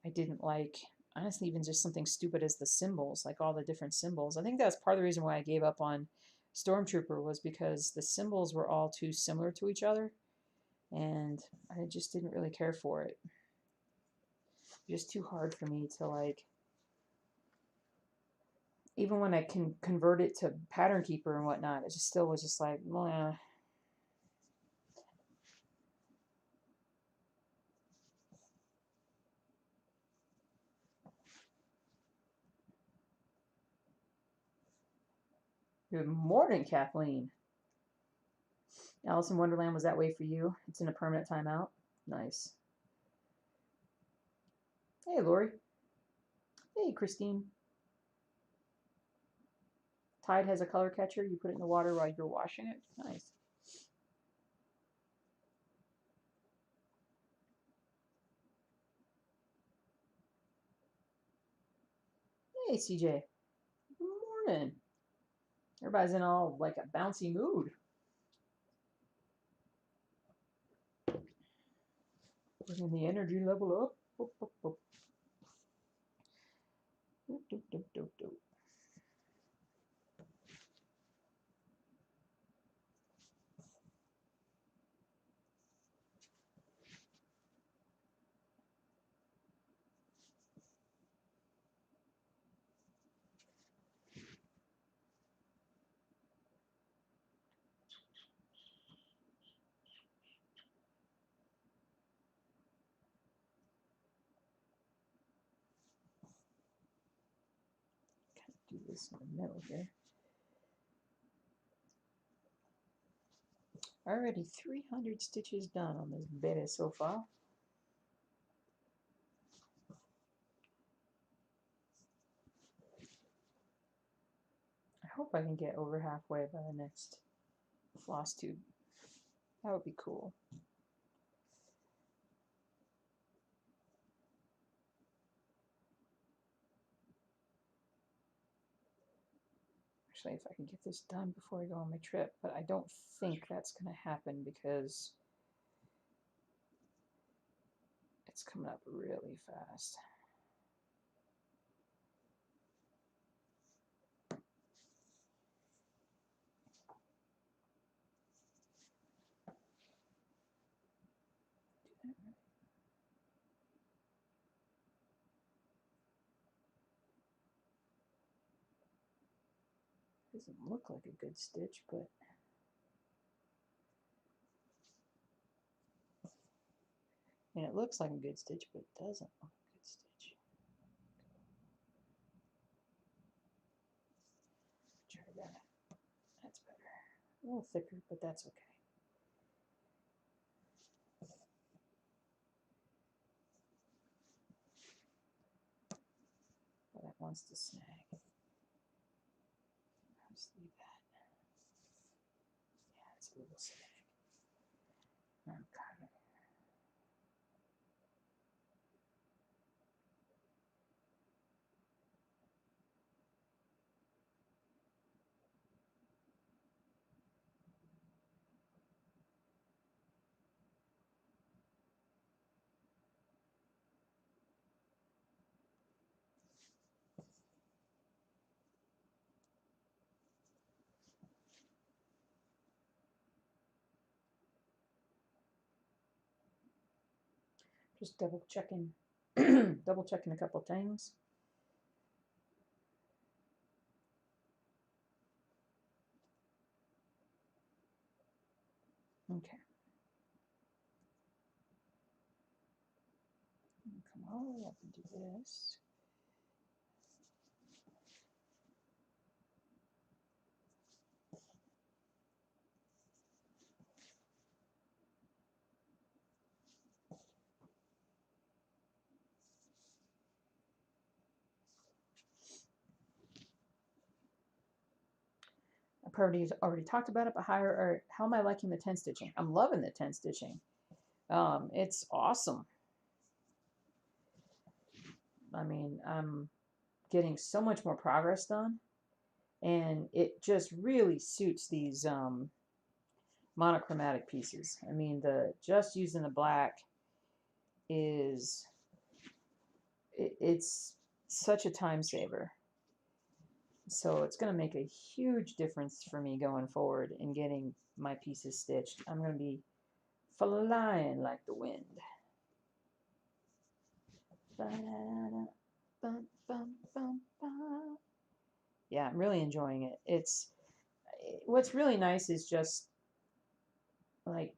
I didn't like, honestly, even just something stupid as the symbols, like all the different symbols. I think that's part of the reason why I gave up on Stormtrooper, was because the symbols were all too similar to each other, and I just didn't really care for it. Just too hard for me to like, even when I can convert it to Pattern Keeper and whatnot, it just still was just like, well, Good morning, Kathleen. Alice in Wonderland was that way for you? It's in a permanent timeout? Nice. Hey, Lori. Hey, Christine. Tide has a color catcher. You put it in the water while you're washing it. Nice. Hey, CJ. Good morning. Everybody's in all like a bouncy mood. Bringing the energy level up. Boop, boop, boop. Doop, doop, doop, doop, doop. Do this in the middle here. Already 300 stitches done on this baby so far. I hope I can get over halfway by the next floss tube. That would be cool. Actually, if I can get this done before I go on my trip, but I don't think that's going to happen because it's coming up really fast. Doesn't look like a good stitch, but and it looks like a good stitch, but it doesn't look a good stitch. Try that. That's better. A little thicker, but that's okay. But that wants to snag. Just leave that. Yeah, it's a little snag. Okay. Just double checking a couple things. Okay. Come all the way up and do this. I've already talked about it, but how am I liking the 10 stitching? I'm loving the 10 stitching. It's awesome. I mean, I'm getting so much more progress done, and it just really suits these monochromatic pieces. I mean, just using the black it's such a time saver. So it's going to make a huge difference for me going forward in getting my pieces stitched. I'm going to be flying like the wind. Yeah, I'm really enjoying it. What's really nice is just like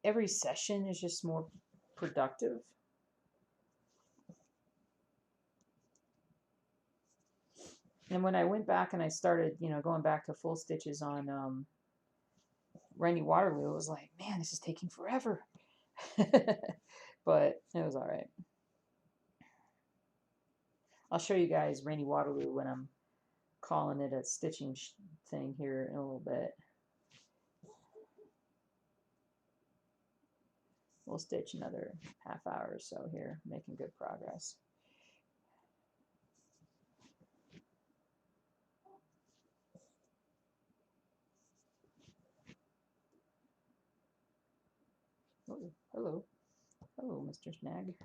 every session is just more productive. And when I went back and I started, going back to full stitches on Rainy Waterloo, it was like, man, this is taking forever. But it was all right. I'll show you guys Rainy Waterloo when I'm calling it a stitching thing here in a little bit. We'll stitch another half hour or so here, making good progress. Oh, hello. Hello, Mr. Snag.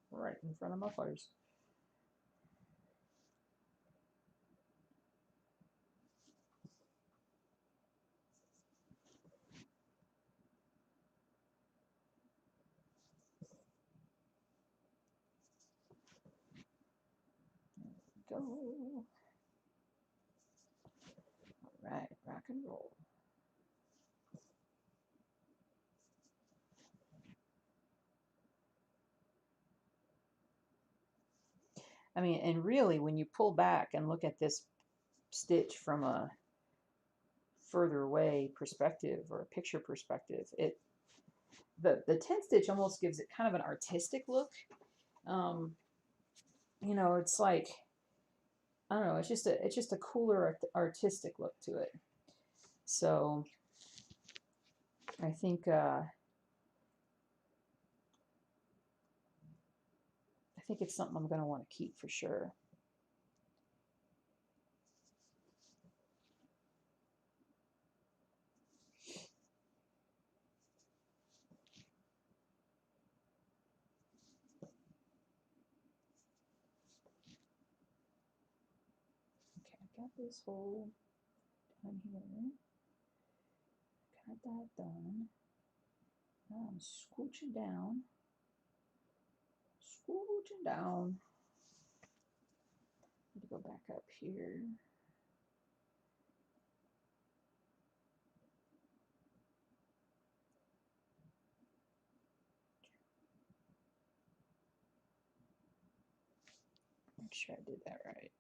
Right in front of my fires. Go. All right, rock and roll. I mean, and really, when you pull back and look at this stitch from a further away perspective or a picture perspective, the 10 stitch almost gives it kind of an artistic look. You know, it's like, I don't know, it's just a cooler artistic look to it. So I think it's something I'm going to want to keep for sure. Okay, I got this hole done here. Got that done. Now I'm scooching down. Scooching down. Need to go back up here. Make sure I did that right.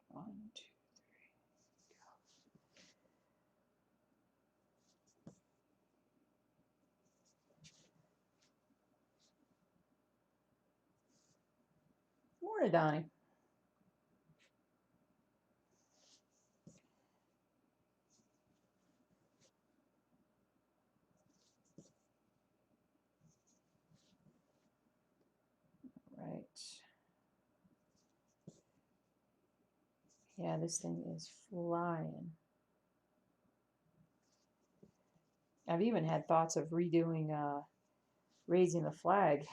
1, 2, 3, go. Morning, Donnie. Right. Yeah, this thing is flying. I've even had thoughts of redoing raising the flag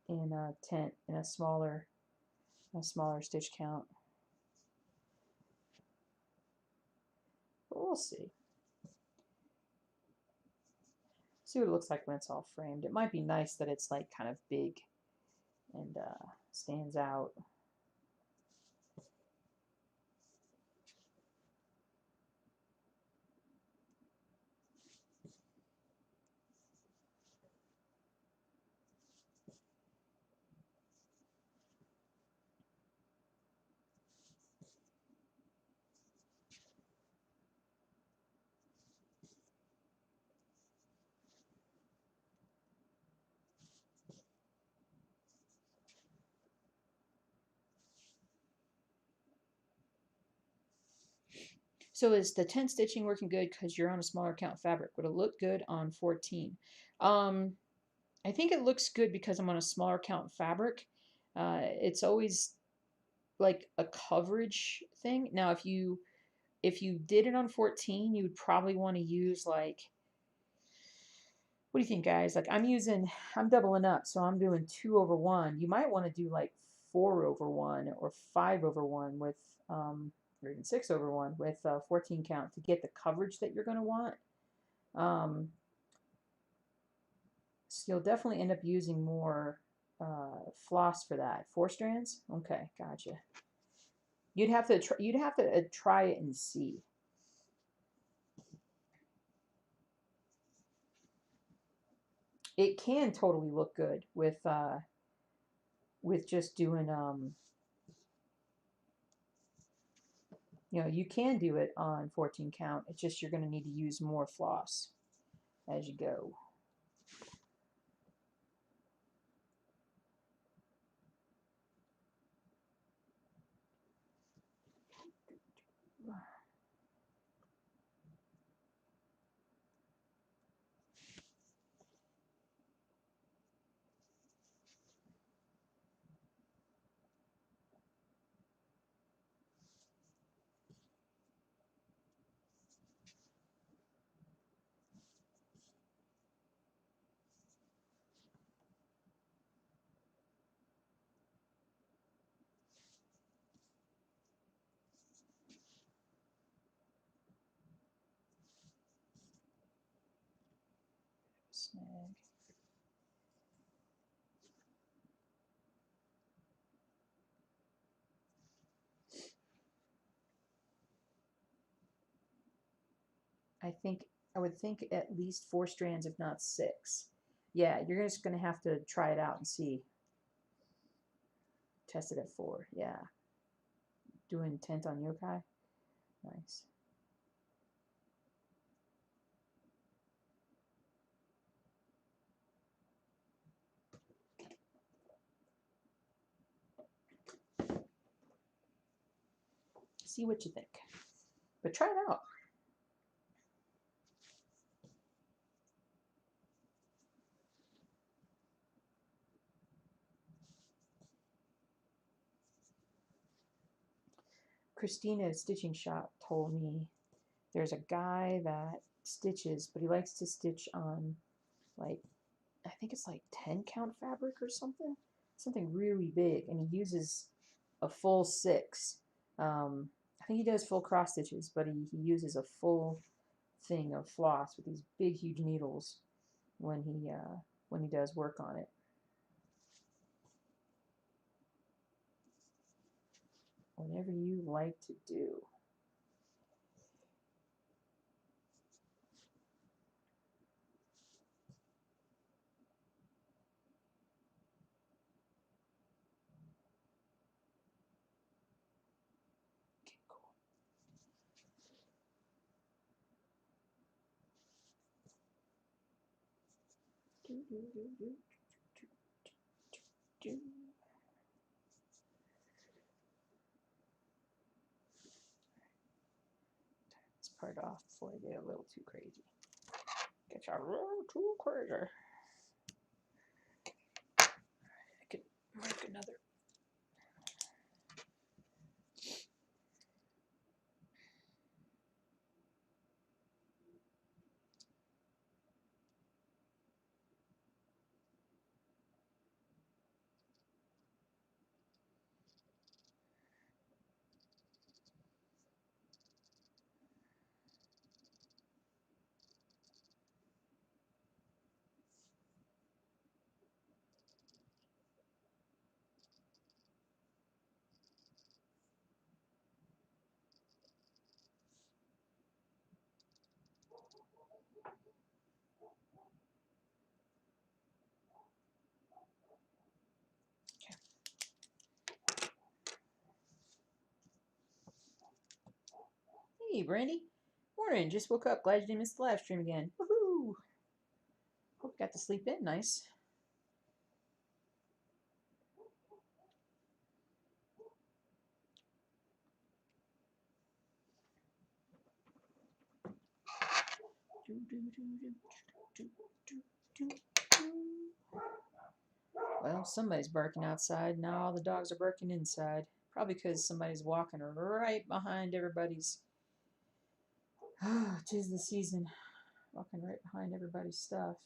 in a tent in a smaller stitch count. But we'll see. See what it looks like when it's all framed. It might be nice that it's like kind of big and stands out. So is the 10 stitching working good because you're on a smaller count fabric? Would it look good on 14? I think it looks good because I'm on a smaller count fabric. It's always like a coverage thing. Now, if you did it on 14, you would probably want to use like, what do you think, guys? Like I'm doubling up, so I'm doing 2/1. You might want to do like 4/1 or 5/1 with, or even 6/1 with 14 count to get the coverage that you're going to want. So you'll definitely end up using more floss for that. 4 strands? Okay, gotcha. You'd have to try it and see. It can totally look good with just doing you know, you can do it on 14 count. It's just you're going to need to use more floss as you go. snag. I would think at least 4 strands, if not 6. Yeah, you're just gonna have to try it out and see. Test it at 4. Yeah. Doing tent on yokai. Nice. See what you think. But try it out. Christina's stitching shop told me there's a guy that stitches, but he likes to stitch on, like, I think it's like 10 count fabric or something really big, and he uses a full 6. I think he does full cross stitches, but he uses a full thing of floss with these big huge needles when he does work on it. Whatever you like to do. Okay, cool. Do, do, do, do, do, do, do. This part off before I get a little too crazy. Get you a little too crazy. I could make another. Hey, Brandy. Morning. Just woke up. Glad you didn't miss the live stream again. Woohoo! Hope you got to sleep in. Nice. Well, somebody's barking outside. Now all the dogs are barking inside. Probably because somebody's walking right behind everybody's. Ah, 'tis the season. Walking right behind everybody's stuff.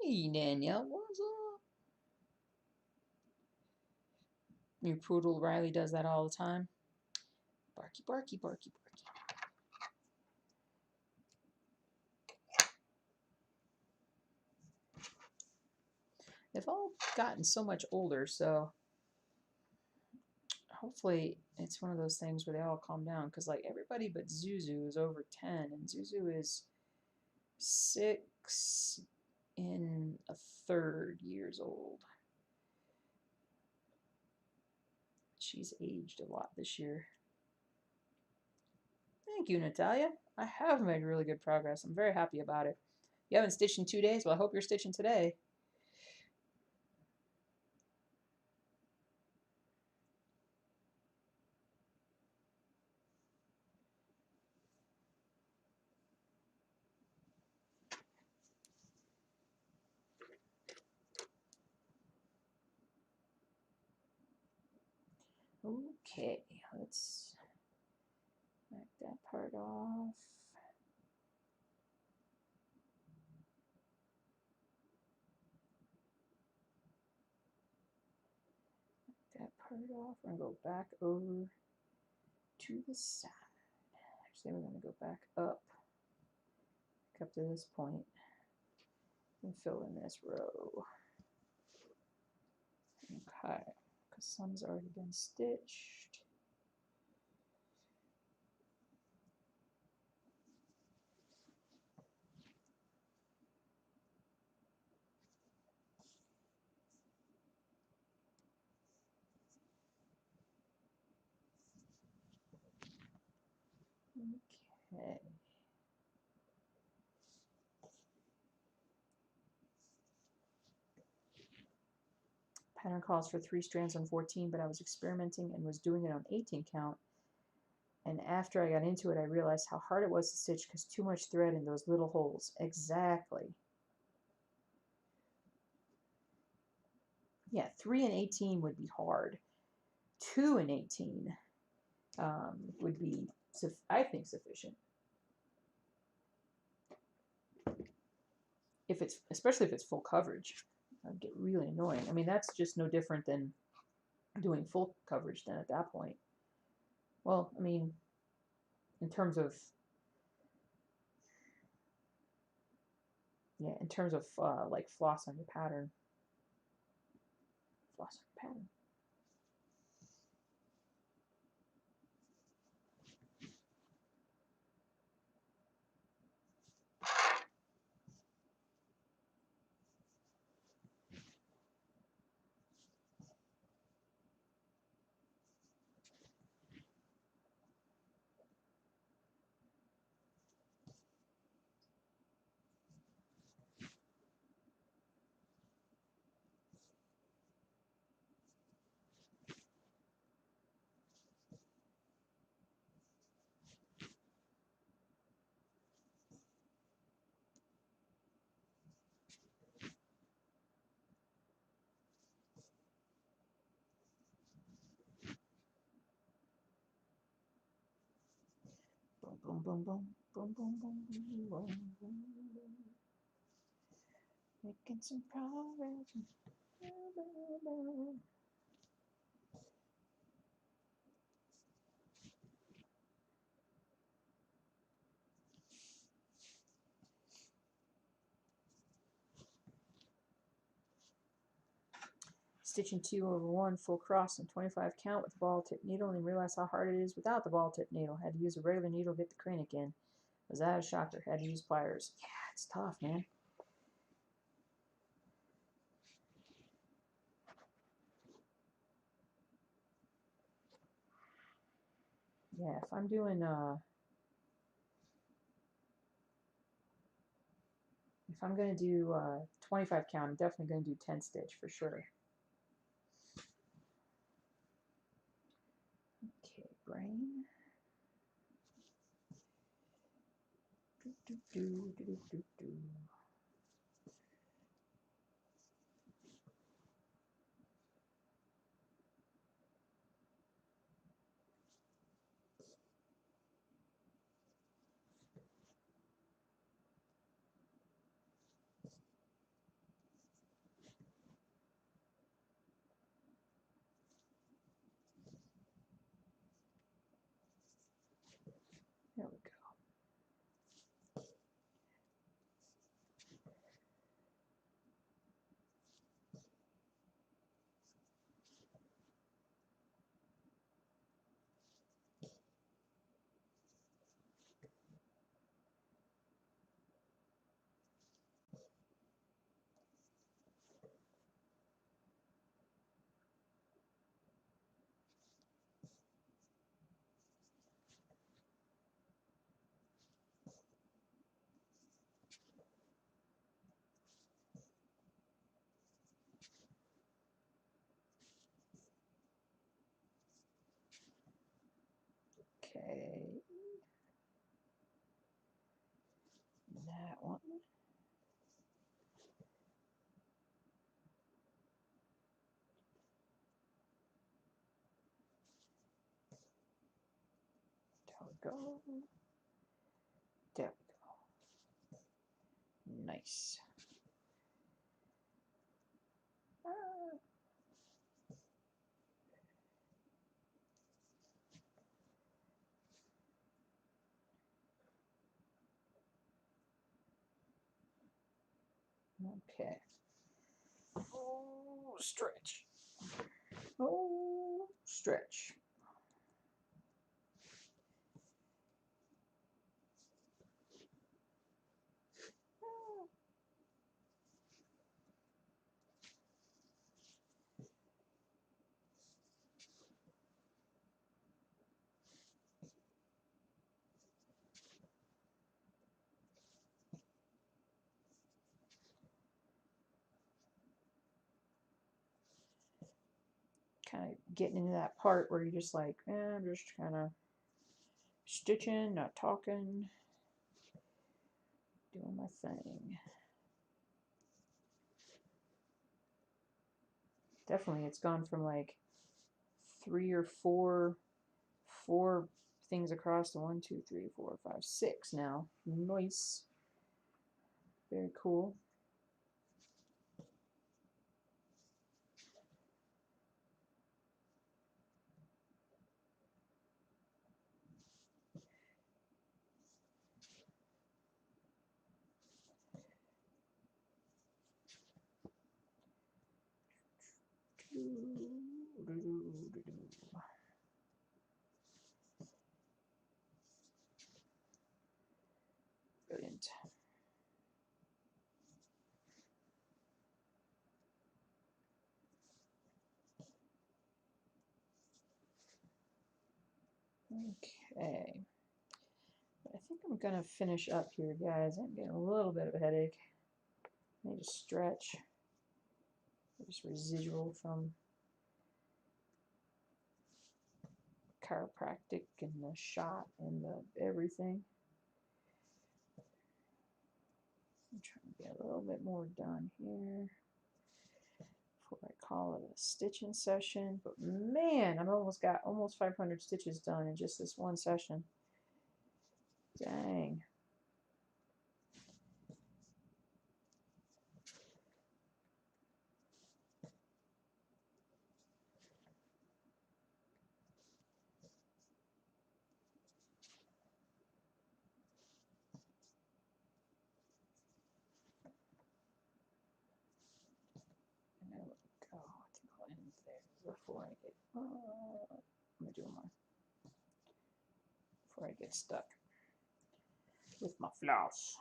Hey, Danielle, what's up? Your poodle Riley does that all the time. Barky, barky, barky, barky. They've all gotten so much older, so hopefully it's one of those things where they all calm down. Because, like, everybody but Zuzu is over 10, and Zuzu is 6 in a third years old. She's aged a lot this year. Thank you, Natalia. I have made really good progress. I'm very happy about it. You haven't stitched in 2 days? Well, I hope you're stitching today. Okay, let's knock that part off. That part off. We're going to go back over to the side. Actually, we're going to go back up to this point and fill in this row. Okay, because some's already been stitched. Okay. Pattern calls for 3 strands on 14, but I was experimenting and was doing it on 18 count. And after I got into it, I realized how hard it was to stitch because too much thread in those little holes. Exactly. Yeah, 3 and 18 would be hard. 2 and 18 would be, I think, sufficient. If it's, especially if it's full coverage, that'd get really annoying. I mean, that's just no different than doing full coverage then at that point. Well, I mean, in terms of, yeah, in terms of like floss on your pattern. Floss on your pattern. Boom, boom, boom, boom, boom, boom, boom, boom, boom, boom. Making some progress. Stitching 2/1 full cross and 25 count with the ball tip needle, and realized how hard it is without the ball tip needle. Had to use a regular needle to get the crane again. Was that a shocker? Had to use pliers. Yeah, it's tough, man. Yeah, if I'm doing if I'm gonna do 25 count, I'm definitely gonna do 10 stitch for sure. Okay, brain. Do, do, do, do, do, do. There we go. Okay. That one. go. There we go. Nice. Okay. Oh, stretch. Oh, stretch. Kind of getting into that part where you're just like, I'm just kind of stitching, not talking, doing my thing. Definitely, it's gone from like 3 or 4 things across to 1, 2, 3, 4, 5, 6 now. Nice. Very cool. Brilliant. Okay. I think I'm going to finish up here, guys. I'm getting a little bit of a headache. I need to stretch. Just residual from chiropractic and the shot and the everything. I'm trying to get a little bit more done here before I call it a stitching session. But man, I've almost got almost 500 stitches done in just this one session. Dang. There we go. I think I'll end there before I get. Let me do my. Before I get stuck with my floss.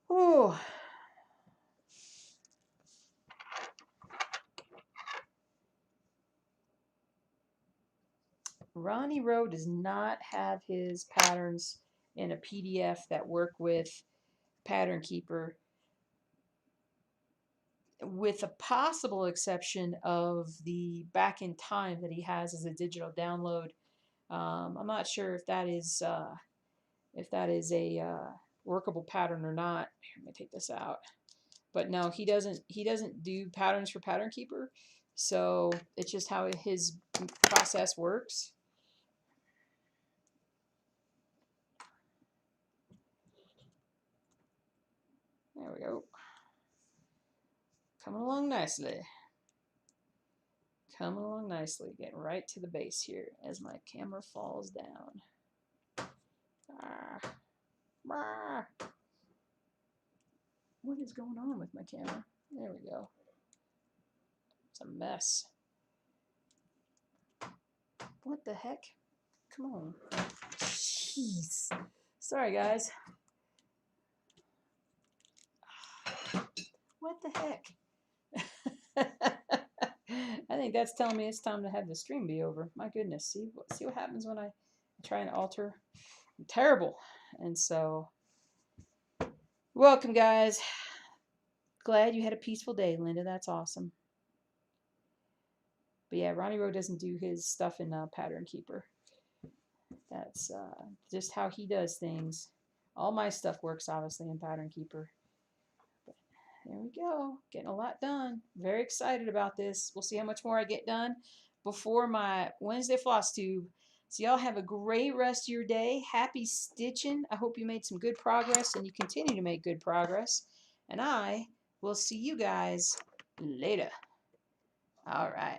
Oh. Ronnie Rowe does not have his patterns in a PDF that work with Pattern Keeper, with a possible exception of the Back in Time that he has as a digital download. I'm not sure if that is a workable pattern or not. Here, let me take this out. But no, he doesn't do patterns for Pattern Keeper, so it's just how his process works. There we go. Coming along nicely. Coming along nicely. Getting right to the base here as my camera falls down. Ah. Ah. What is going on with my camera? There we go. It's a mess. What the heck? Come on. Jeez. Sorry, guys. What the heck? I think that's telling me it's time to have the stream be over. My goodness. See what happens when I try and alter. I'm terrible. And so, welcome, guys. Glad you had a peaceful day, Linda. That's awesome. But yeah, Ronnie Rowe doesn't do his stuff in Pattern Keeper. That's just how he does things. All my stuff works, obviously, in Pattern Keeper. But there we go. Getting a lot done. Very excited about this. We'll see how much more I get done. before my Wednesday floss tube. So y'all have a great rest of your day. Happy stitching. I hope you made some good progress and you continue to make good progress. And I will see you guys later. All right.